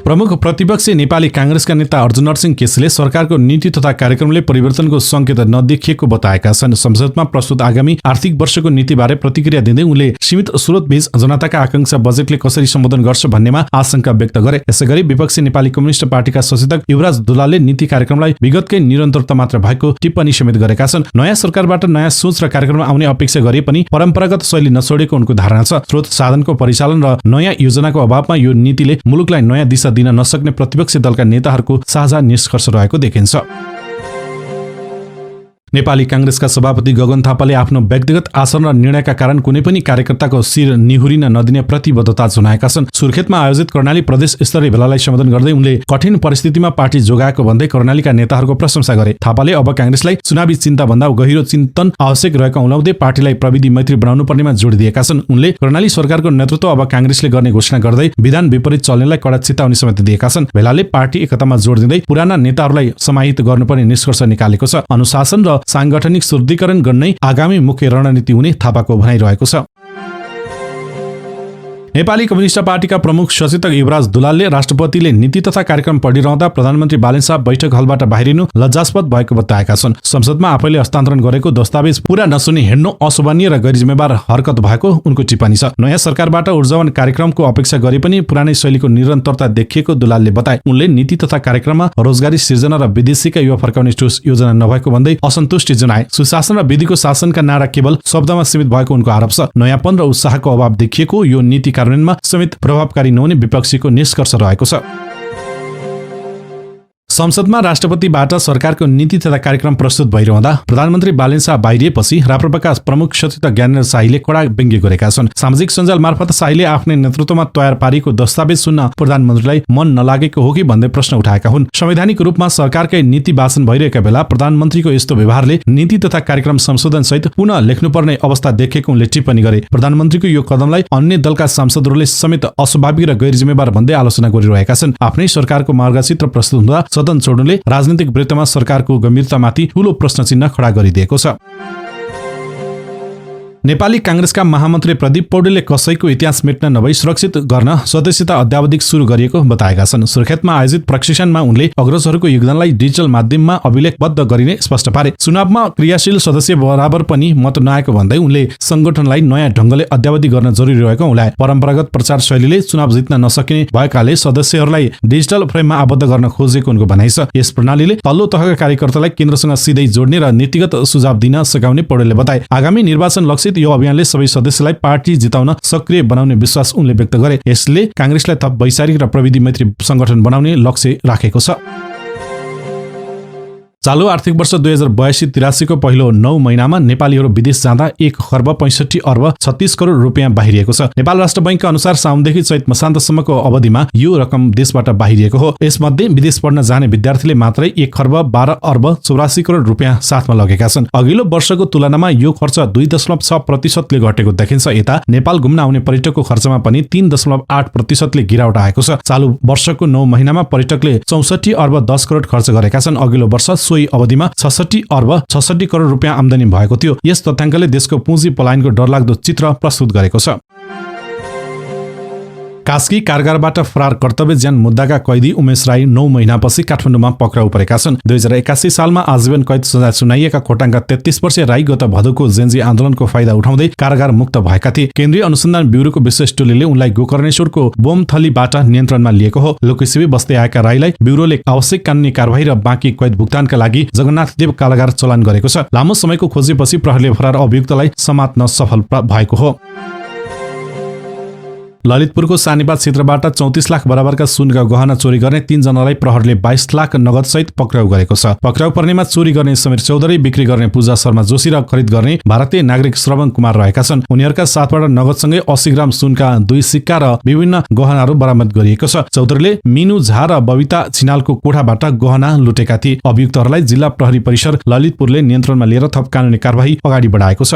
Speaker 1: प्रमुख प्रतिपक्षी नेपाली कांग्रेसका नेता अर्जुन नरसिंह केसीले सरकारको नीति तथा कार्यक्रमले परिवर्तनको संकेत नदेखिएको बताएका छन्। संसदमा प्रस्तुत आगामी आर्थिक वर्षको नीतिबारे प्रतिक्रिया दिँदै उनले सीमित स्रोतबीच जनताका आकांक्षा बजेटले कसरी सम्बोधन गर्छ भन्नेमा आशंका व्यक्त गरे। यसैगरी विपक्षी नेपाली कम्युनिस्ट पार्टीका सचेतक युवराज दुलालले नीति कार्यक्रमलाई विगतकै निरन्तरता मात्र भएको टिप्पणी समेत गरेका छन्। नयाँ सरकारबाट नयाँ सोच र कार्यक्रम आउने अपेक्षा गरे पनि परम्परागत शैली नछोडेको उनको धारणा छ। स्रोत साधनको परिचालन र नयाँ योजनाको अभावमा यो नीतिले मुलुकलाई नयाँ दिशा दिन नसक्ने प्रतिपक्षी दलका नेताहरूको साझा निष्कर्ष रहेको देखिन्छ। नेपाली कांग्रेसका सभापति गगन थापाले आफ्नो व्यक्तिगत आचरण र निर्णयका कारण कुनै पनि कार्यकर्ताको शिर निहुरिन नदिने प्रतिबद्धता जनाएका छन्। सुर्खेतमा आयोजित कर्णाली प्रदेश स्तरीय भेलालाई सम्बोधन गर्दै उनले कठिन परिस्थितिमा पार्टी जोगाएको भन्दै कर्णालीका नेताहरूको प्रशंसा गरे। थापाले अब कांग्रेसलाई चुनावी चिन्ता भन्दा गहिरो चिन्तन आवश्यक रहेको औलाउँदै पार्टीलाई प्रविधि मैत्री बनाउनु पर्नेमा जोड दिएका छन्। उनले कर्णाली सरकारको नेतृत्व अब कांग्रेसले गर्ने घोषणा गर्दै विधान विपरीत चल्नेलाई कडा चेतावनी समेत दिएका छन्। भेलाले पार्टी एकतामा जोड दिँदै पुराना नेताहरूलाई समाहित गर्नुपर्ने निष्कर्ष निकालेको छ। अनुशासन र सांगठनिक शुद्धिकरण गर्नै आगामी मुख्य रणनीति हुने थापाको भनाइरहेको छ। नेपाली कम्युनिस्ट पार्टीका प्रमुख सचेतक युवराज दुलालले राष्ट्रपतिले नीति तथा कार्यक्रम पढिरहँदा प्रधानमन्त्री बालेन्द्र शाह बैठक हलबाट बाहिरिनु लज्जास्पद भएको बताएका छन्। संसदमा आफैले हस्तान्तरण गरेको दस्तावेज पूरा नसुनी हिँड्नु अशोभनीय र गैरजिम्मेवार हरकत भएको उनको टिप्पणी छ। नयाँ सरकारबाट ऊर्जावान कार्यक्रमको अपेक्षा गरे पनि पुरानै शैलीको निरन्तरता देखिएको दुलालले बताए। उनले नीति तथा कार्यक्रममा रोजगारी सिर्जना र विदेशीका युवा फर्काउने ठोस योजना नभएको भन्दै असन्तुष्टि जनाए। सुशासन र विधिको शासनका नारा केवल शब्दमा सीमित भएको उनको आरोप छ। नयाँपन र उत्साहको अभाव देखिएको यो नीति कार्यान्वयनमा समेत प्रभावकारी नहुने विपक्षीको निष्कर्ष रहेको छ। संसदमा राष्ट्रपतिबाट सरकारको नीति तथा कार्यक्रम प्रस्तुत भइरहँदा प्रधानमन्त्री बालेन्द्र शाह बाहिरिएपछि राप्रपाका प्रमुख सचेतक ज्ञानेन्द्र शाहीले कडा व्यङ्ग्य गरेका छन्। सामाजिक सञ्जाल मार्फत शाहीले आफ्नै नेतृत्वमा तयार पारिएको दस्तावेज सुन्न प्रधानमन्त्रीलाई मन नलागेको हो कि भन्दै प्रश्न उठाएका हुन्। संवैधानिक रूपमा सरकारकै नीति वाचन भइरहेका बेला प्रधानमन्त्रीको यस्तो व्यवहारले नीति तथा कार्यक्रम संशोधन सहित पुनः लेख्नुपर्ने अवस्था देखेको उनले टिप्पणी गरे। प्रधानमन्त्रीको यो कदमलाई अन्य दलका सांसदहरूले समेत अस्वाभाविक र गैरजिम्मेवार भन्दै आलोचना गरिरहेका छन्। आफ्नै सरकारको मार्गचित्र प्रस्तुत हुँदा सदन छोड्नुले राजनीतिक वृत्तमा सरकारको गम्भीरतामाथि ठूलो प्रश्न चिन्ह खडा गरिदिएको छ। नेपाली कांग्रेसका महामन्त्री प्रदीप पौडेलले कसैको इतिहास मेट्न नभई सुरक्षित गर्न सदस्यता अध्यावधिक सुरु गरिएको बताएका छन्। सुर्खेतमा आयोजित प्रशिक्षणमा उनले अग्रजहरूको योगदानलाई डिजिटल माध्यममा अभिलेखबद्ध गरिने स्पष्ट पारे। चुनावमा क्रियाशील सदस्य बराबर पनि मत नआएको भन्दै उनले संगठनलाई नयाँ ढंगले अध्यावधि गर्न जरुरी रहेको उनलाई परम्परागत प्रचार शैलीले चुनाव जित्न नसकिने भएकाले सदस्यहरूलाई डिजिटल फ्रेममा आबद्ध गर्न खोजेको उनको भनाइ छ। यस प्रणालीले तल्लो तहका कार्यकर्तालाई केन्द्रसँग सिधै जोड्ने र नीतिगत सुझाव दिन सकाउने पौडेलले बताए। आगामी निर्वाचन लक्षित यो अभियानले सबै सदस्यलाई पार्टी जिताउन सक्रिय बनाउने विश्वास उनले व्यक्त गरे। यसले कांग्रेसलाई थप वैचारिक र प्रविधि मैत्री संगठन बनाउने लक्ष्य राखेको छ। चालु आर्थिक वर्ष 2082-83 को पहिलो 9 महिनामा नेपालीहरू विदेश जाँदा 1,65,36 करोड रुपियाँ बाहिरिएको छ। नेपाल राष्ट्र बैंकका अनुसार साउनदेखि चैत मसान्तसम्मको अवधिमा यो रकम देशबाट बाहिरिएको हो। यसमध्ये विदेश पढ्न जाने विद्यार्थीले मात्रै 1,12,84 करोड रुपियाँ साथमा लगेका छन्। अघिल्लो वर्षको तुलनामा यो खर्च 2.6% घटेको देखिन्छ। यता नेपाल घुम्न आउने पर्यटकको खर्चमा पनि 3.8% गिरावट आएको छ। चालु वर्षको 9 महिनामा पर्यटकले 64,10 करोड खर्च गरेका छन्। अघिल्लो वर्ष सोही अवधिमा 66,66 करोड रुपियाँ आमदानी भएको थियो। यस तथ्याङ्कले देशको पुँजी पलायनको डरलाग्दो चित्र प्रस्तुत गरेको छ। कास्की कारागारबाट फरार कर्तव्यज्यान मुद्दाका कैदी उमेश राई 9 महिनापछि काठमाडौँमा पक्राउ परेका छन्। 2081 सालमा आजीवन कैद सजाय सुनाइएका खोटाङका 33 वर्षीय राई गत भदौको जेन्जी आन्दोलनको फाइदा उठाउँदै कारागार मुक्त भएका थिए। केन्द्रीय अनुसन्धान ब्युरोको विशेष टोलीले उनलाई गोकर्णेश्वरको बोमथलीबाट नियन्त्रणमा लिएको हो। लोकेसेवी बस्दै आएका राईलाई ब्युरोले आवश्यक कानुनी कारबाही र बाँकी कैद भुक्तानका लागि जगन्नाथदेव कारागार चलान गरेको छ। लामो समयको खोजीपछि प्रहरीले फरार अभियुक्तलाई समात्न सफल भएको हो। ललितपुरको सानीबाद क्षेत्रबाट 34 लाख बराबरका सुनका गहना चोरी गर्ने 3 जनालाई प्रहरीले 22 लाख नगद सहित पक्राउ गरेको छ। पक्राउ पर्नेमा चोरी गर्ने समीर चौधरी, बिक्री गर्ने पूजा शर्मा जोशी र खरिद गर्ने भारतीय नागरिक श्रवण कुमार रहेका छन्। उनीहरूका साथबाट नगदसँगै 80 ग्राम सुनका 2 सिक्का र विभिन्न गहनाहरू बरामद गरिएको छ। चौधरीले मिनु झा र बबिता छिनालको कोठाबाट गहना लुटेका थिए। अभियुक्तहरूलाई जिल्ला प्रहरी परिसर ललितपुरले नियन्त्रणमा लिएर थप कानुनी कारबाही अगाडि बढाएको छ।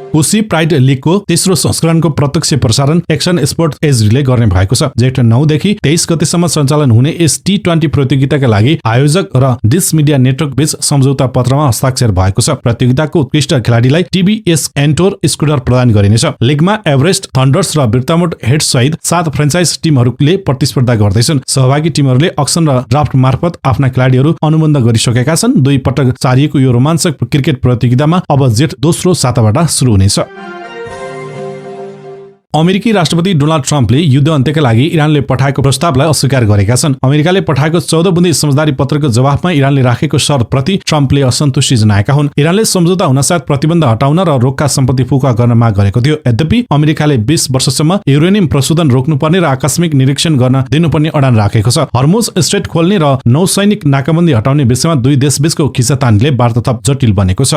Speaker 1: कोशी प्राइड लिगको तेस्रो संस्करणको प्रत्यक्ष प्रसारण एक्सन स्पोर्ट एजले गर्ने भएको छ। जेठ 9 देखि 23 गतेसम्म सञ्चालन हुने यस T20 प्रतियोगिताका लागि आयोजक र डिस मिडिया नेटवर्क बीच सम्झौता पत्रमा हस्ताक्षर भएको छ। प्रतियोगिताको उत्कृष्ट खेलाडीलाई TBS एन्टोर स्कुटर प्रदान गरिनेछ। लिगमा एभरेस्ट थन्डर्स र बिर्तामोड हेड सहित 7 फ्रेन्चाइज टिमहरूले प्रतिस्पर्धा गर्दैछन्। सहभागी टिमहरूले अक्सन र ड्राफ्ट मार्फत आफ्ना खेलाडीहरू अनुबन्ध गरिसकेका छन्। 2 पटक चारिएको यो रोमाञ्चक क्रिकेट प्रतियोगितामा अब जेठ दोस्रो साताबाट सुरु हुनेछ। अमेरिकी राष्ट्रपति डोनाल्ड ट्रम्पले युद्ध अन्त्यका लागि इरानले पठाएको प्रस्तावलाई अस्वीकार गरेका छन्। अमेरिकाले पठाएको 14 बुँदी समझदारी पत्रको जवाफमा इरानले राखेको शर्तप्रति ट्रम्पले असन्तुष्टि जनाएका हुन्। इरानले सम्झौता हुनसाथ प्रतिबन्ध हटाउन र रोगका सम्पत्ति फुका गर्न माग गरेको थियो। यद्यपि अमेरिकाले 20 वर्षसम्म युरेनियम प्रशोधन रोक्नुपर्ने र आकस्मिक निरीक्षण गर्न दिनुपर्ने अडान राखेको छ। हर्मुज स्ट्रेट खोल्ने र नौसैनिक नाकाबन्दी हटाउने विषयमा दुई देशबीचको खिचातानीले वार्ता थप जटिल बनेको छ।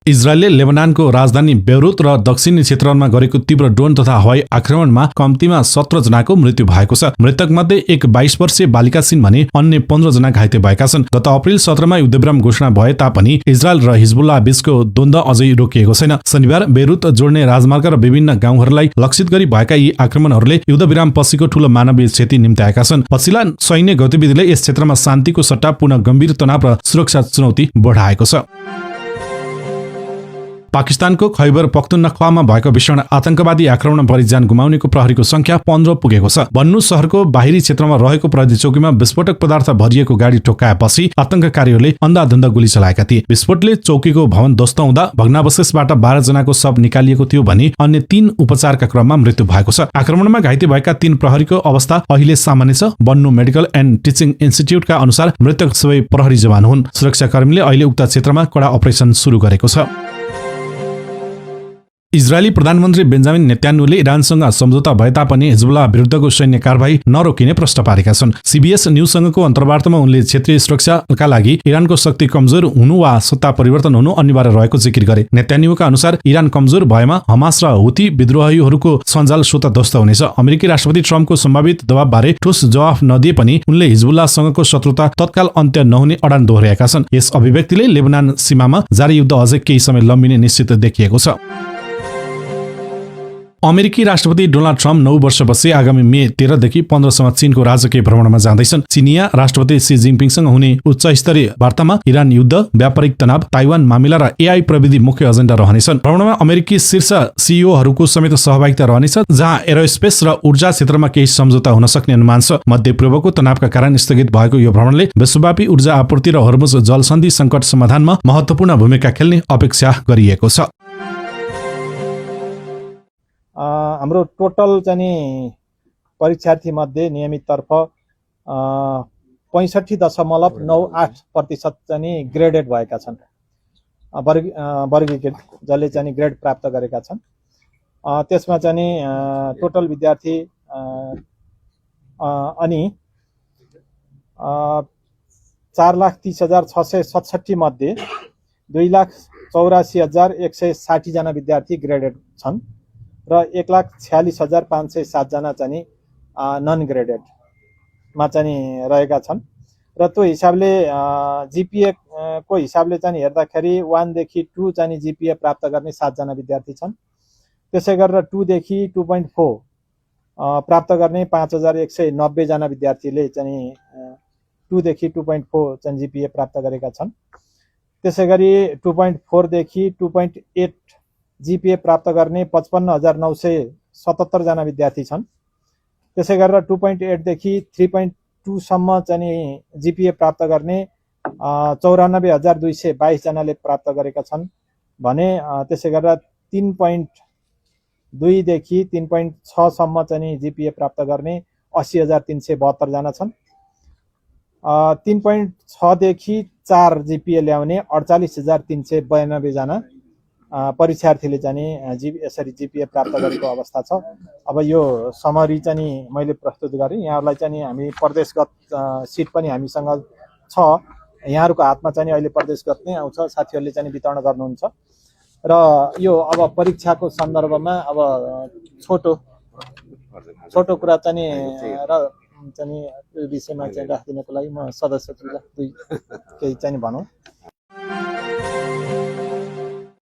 Speaker 1: इजरायलले लेबनानको राजधानी बेरुत र दक्षिणी क्षेत्रमा गरेको तीव्र ड्रोन तथा हवाई आक्रमणमा कम्तीमा 17 जनाको मृत्यु भएको छ। मृतकमध्ये एक 22 वर्षीय बालिका छिन् भने अन्य 15 जना घाइते भएका छन्। गत अप्रिल 17 मा युद्धविराम घोषणा भए तापनि इजरायल र हिजबुल्लाह बीचको द्वन्द्व अझै रोकिएको छैन। शनिबार बेरुत जोड्ने राजमार्ग र विभिन्न गाउँहरूलाई लक्षित गरी भएका यी आक्रमणहरूले युद्धविराम पछिको ठूलो मानवीय क्षति निम्त्याएका छन्। पछिल्ला सैन्य गतिविधिले यस क्षेत्रमा शान्तिको सट्टा पुनः गम्भीर तनाव र सुरक्षा चुनौती बढाएको छ। पाकिस्तानको खैबर पख्तुनख्वामा भएको भीषण आतंकवादी आक्रमण परि ज्यान गुमाउनेको प्रहरीको संख्या 15 पुगेको छ। बन्नु शहरको बाहिरी क्षेत्रमा रहेको प्रहरी चौकीमा विस्फोटक पदार्थ भरिएको गाडी ठोक्काएपछि आतंककारीहरूले अन्धाधुन्ध गोली चलाएका थिए। विस्फोटले चौकीको भवन ध्वस्त हुँदा भग्नावशेषबाट 12 जनाको शव निकालिएको थियो भने अन्य 3 उपचारका क्रममा मृत्यु भएको छ। आक्रमणमा घाइते भएका 3 प्रहरीको अवस्था अहिले सामान्य छ। बन्नु मेडिकल एन्ड टिचिङ इन्स्टिट्युटका अनुसार मृतक सबै प्रहरी जवान हुन्। सुरक्षाकर्मीले अहिले उक्त क्षेत्रमा कडा अपरेसन सुरु गरेको छ। इजरायली प्रधानमन्त्री बेन्जामिन नेतान्याहुले इरानसँग सम्झौता भए तापनि हिजबुल्लाह विरुद्धको सैन्य कारबाही नरोकिने प्रश्न पारेका छन्। CBS न्यूजसँगको अन्तर्वार्तामा उनले क्षेत्रीय सुरक्षाका लागि इरानको शक्ति कमजोर हुनु वा सत्ता परिवर्तन हुनु अनिवार्य रहेको जिकिर गरे। नेतान्याहुका अनुसार इरान कमजोर भएमा हमास र हुती विद्रोहीहरूको सञ्जाल स्वतः ध्वस्त हुनेछ। अमेरिकी राष्ट्रपति ट्रम्पको सम्भावित दबावबारे ठोस जवाफ नदिए पनि उनले हिजबुल्लाहसँगको शत्रुता तत्काल अन्त्य नहुने अडान दोहोर्याएका छन्। यस अभिव्यक्तिले लेबनान सीमामा जारी युद्ध अझै केही समय लम्बिने निश्चित देखिएको छ। अमेरिकी राष्ट्रपति डोनाल्ड ट्रम्प 9 वर्षपछि आगामी मे 13 देखि 15 सम्म चीनको राजकीय भ्रमणमा जाँदैछन्। चीनिया राष्ट्रपति सी जिनपिङसँग हुने उच्च स्तरीय वार्तामा इरान युद्ध, व्यापारिक तनाव, ताइवान मामिला र एआई प्रविधि मुख्य एजेन्डा रहनेछन्। भ्रमणमा अमेरिकी शीर्ष सीईओहरूको समेत सहभागिता रहनेछ, जहाँ एरोस्पेस र ऊर्जा क्षेत्रमा केही सम्झौता हुन सक्ने अनुमान छ। मध्य पूर्वको तनावका कारण स्थगित भएको यो भ्रमणले विश्वव्यापी ऊर्जा आपूर्ति र हर्मुज जलसन्धि सङ्कट समाधानमा महत्त्वपूर्ण भूमिका खेल्ने अपेक्षा गरिएको छ।
Speaker 2: हाम्रो टोटल चाहिँ परीक्षार्थी मध्ये नियमिततर्फ 65.98% चाहिँ ग्रेडेड भएका छन्, वर्गीकृत, जसले चाहिँ ग्रेड प्राप्त गरेका छन्। त्यसमा चाहिँ टोटल विद्यार्थी अनि 4,30,667 मध्ये 2,84,160 जना विद्यार्थी ग्रेडेड छन् र 1,46,507 जना चाहिँ नन ग्रेडेडमा चाहिँ रहेका छन्। र त्यो हिसाबले जिपिए को हिसाबले चाहिँ हेर्दाखेरि 1 देखि 2 चाहिँ जिपिए प्राप्त गर्ने 7 जना विद्यार्थी छन्। त्यसै गरेर 2 देखि 2.4 प्राप्त गर्ने 5,190 जना विद्यार्थीले चाहिँ 2 देखि 2.4 चाहिँ जिपिए प्राप्त गरेका छन्। त्यसै गरी 2.4 देखि 2.8 जिपिए प्राप्त गर्ने 55,977 जना विद्यार्थी छन्। त्यसै गरेर 2.8 देखि 3.2 सम्म चाहिँ जिपिए प्राप्त गर्ने 94,222 जनाले प्राप्त गरेका छन् भने त्यसै गरेर 3.2 देखि 3.6 सम्म चाहिँ जिपिए प्राप्त गर्ने 80,372 जना छन्। 3.6 देखि 4 जिपिए ल्याउने 48,392 जना परीक्षार्थीले चाहिँ यसरी जिपिए प्राप्त गरेको अवस्था छ। अब यो समरी चाहिँ मैले प्रस्तुत गरेँ। यहाँहरूलाई चाहिँ हामी प्रदेशगत सिट पनि हामीसँग छ, यहाँहरूको हातमा चाहिँ अहिले प्रदेशगत नै आउँछ, साथीहरूले चाहिँ वितरण गर्नुहुन्छ। र यो अब परीक्षाको सन्दर्भमा अब छोटो कुरा चाहिँ र चाहिँ यो विषयमा चाहिँ राखिदिनको लागि म सदस्यहरूलाई केही चाहिँ भनौँ।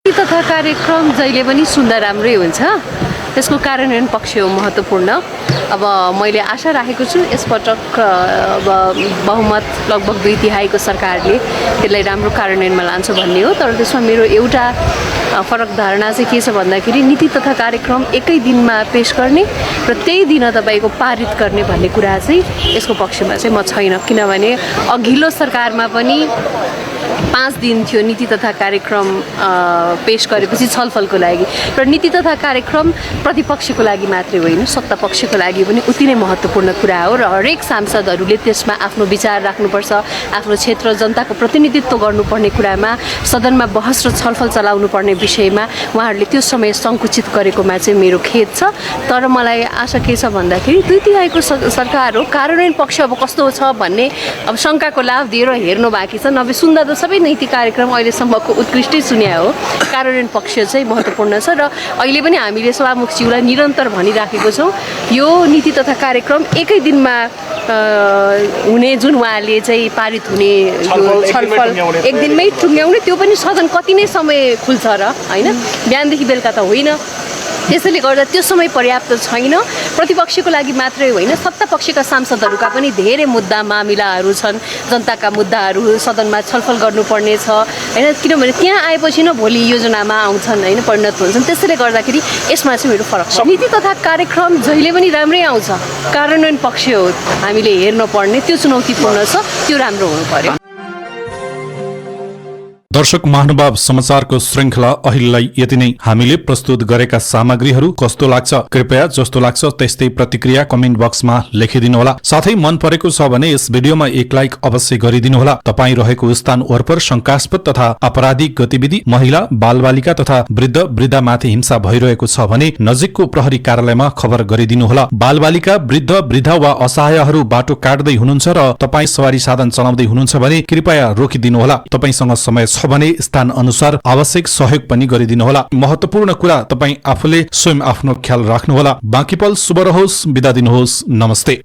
Speaker 3: तथा कार्यक्रम जहिले पनि सुन्दा राम्रै हुन्छ, त्यसको कार्यान्वयन पक्ष हो महत्त्वपूर्ण। अब मैले आशा राखेको छु यसपटक बहुमत लगभग 2/3 सरकारले त्यसलाई राम्रो कार्यान्वयनमा लान्छ भन्ने हो। तर त्यसमा मेरो एउटा फरक धारणा चाहिँ के छ भन्दाखेरि नीति तथा कार्यक्रम एकै दिनमा पेश गर्ने र त्यही दिन तपाईँको पारित गर्ने भन्ने कुरा चाहिँ यसको पक्षमा चाहिँ म छैन। किनभने अघिल्लो सरकारमा पनि 5 दिन थियो नीति तथा कार्यक्रम पेश गरेपछि छलफलको लागि, र नीति तथा कार्यक्रम प्रतिपक्षको लागि मात्रै होइन, सत्ता पक्षको लागि पनि उति नै महत्त्वपूर्ण कुरा हो। र हरेक सांसदहरूले त्यसमा आफ्नो विचार राख्नुपर्छ, आफ्नो क्षेत्र जनताको प्रतिनिधित्व गर्नुपर्ने कुरामा सदनमा बहस र छलफल चलाउनु पर्ने विषयमा उहाँहरूले त्यो समय सङ्कुचित गरेकोमा चाहिँ मेरो खेद छ। तर मलाई आशा के छ भन्दाखेरि 2/3 सरकार हो, कार्यान्वयन पक्ष अब कस्तो छ भन्ने अब शङ्काको लाभ दिएर हेर्नु बाँकी छ। नभए सुन्दा त सबै नीति कार्यक्रम अहिलेसम्मको उत्कृष्टै सुन्या हो, कार्यान्वयन पक्ष चाहिँ महत्त्वपूर्ण छ। र अहिले पनि हामीले सभामुखज्यूलाई निरन्तर भनिराखेको छौँ यो नीति तथा कार्यक्रम एकै दिनमा हुने, जुन उहाँले चाहिँ पारित हुने यो छलफल एक दिनमै टुङ्ग्याउने, त्यो पनि सदन कति नै समय खुल्छ र होइन, बिहानदेखि बेलुका त होइन। त्यसैले गर्दा त्यो समय पर्याप्त छैन। प्रतिपक्षको लागि मात्रै होइन, सत्ता पक्षका सांसदहरूका पनि धेरै मुद्दा मामिलाहरू छन्, जनताका मुद्दाहरू सदनमा छलफल गर्नुपर्ने छ होइन। किनभने त्यहाँ आएपछि न भोलि योजनामा आउँछन् होइन, परिणत हुन्छन्। त्यसैले गर्दाखेरि यसमा चाहिँ मेरो फरक छ। नीति तथा कार्यक्रम जहिले पनि राम्रै आउँछ, कार्यान्वयन पक्ष हो हामीले हेर्न पर्ने, त्यो चुनौतीपूर्ण छ, त्यो राम्रो हुनु पर्यो।
Speaker 1: दर्शक महानुभाव, समाचारको श्रृङ्खला अहिलेलाई यति नै। हामीले प्रस्तुत गरेका सामग्रीहरू कस्तो लाग्छ कृपया जस्तो लाग्छ त्यस्तै प्रतिक्रिया कमेन्ट बक्समा लेखिदिनुहोला। साथै मन परेको छ भने यस भिडियोमा एक लाइक अवश्य गरिदिनुहोला। तपाईँ रहेको स्थान वरपर शंकास्पद तथा आपराधिक गतिविधि, महिला, बालबालिका तथा वृद्ध वृद्धामाथि हिंसा भइरहेको छ भने नजिकको प्रहरी कार्यालयमा खबर गरिदिनुहोला। बालबालिका, वृद्ध वृद्धा वा असहायहरू बाटो काट्दै हुनुहुन्छ र तपाईँ सवारी साधन चलाउँदै हुनुहुन्छ भने कृपया रोकिदिनुहोला। तपाईसँग समय छ भने स्थान अनुसार आवश्यक सहयोग पनि गरिदिनुहोला। महत्त्वपूर्ण कुरा, तपाईँ आफूले स्वयं आफ्नो ख्याल राख्नुहोला। बाँकी पल शुभ रहोस्। बिदा दिनुहोस्। नमस्ते।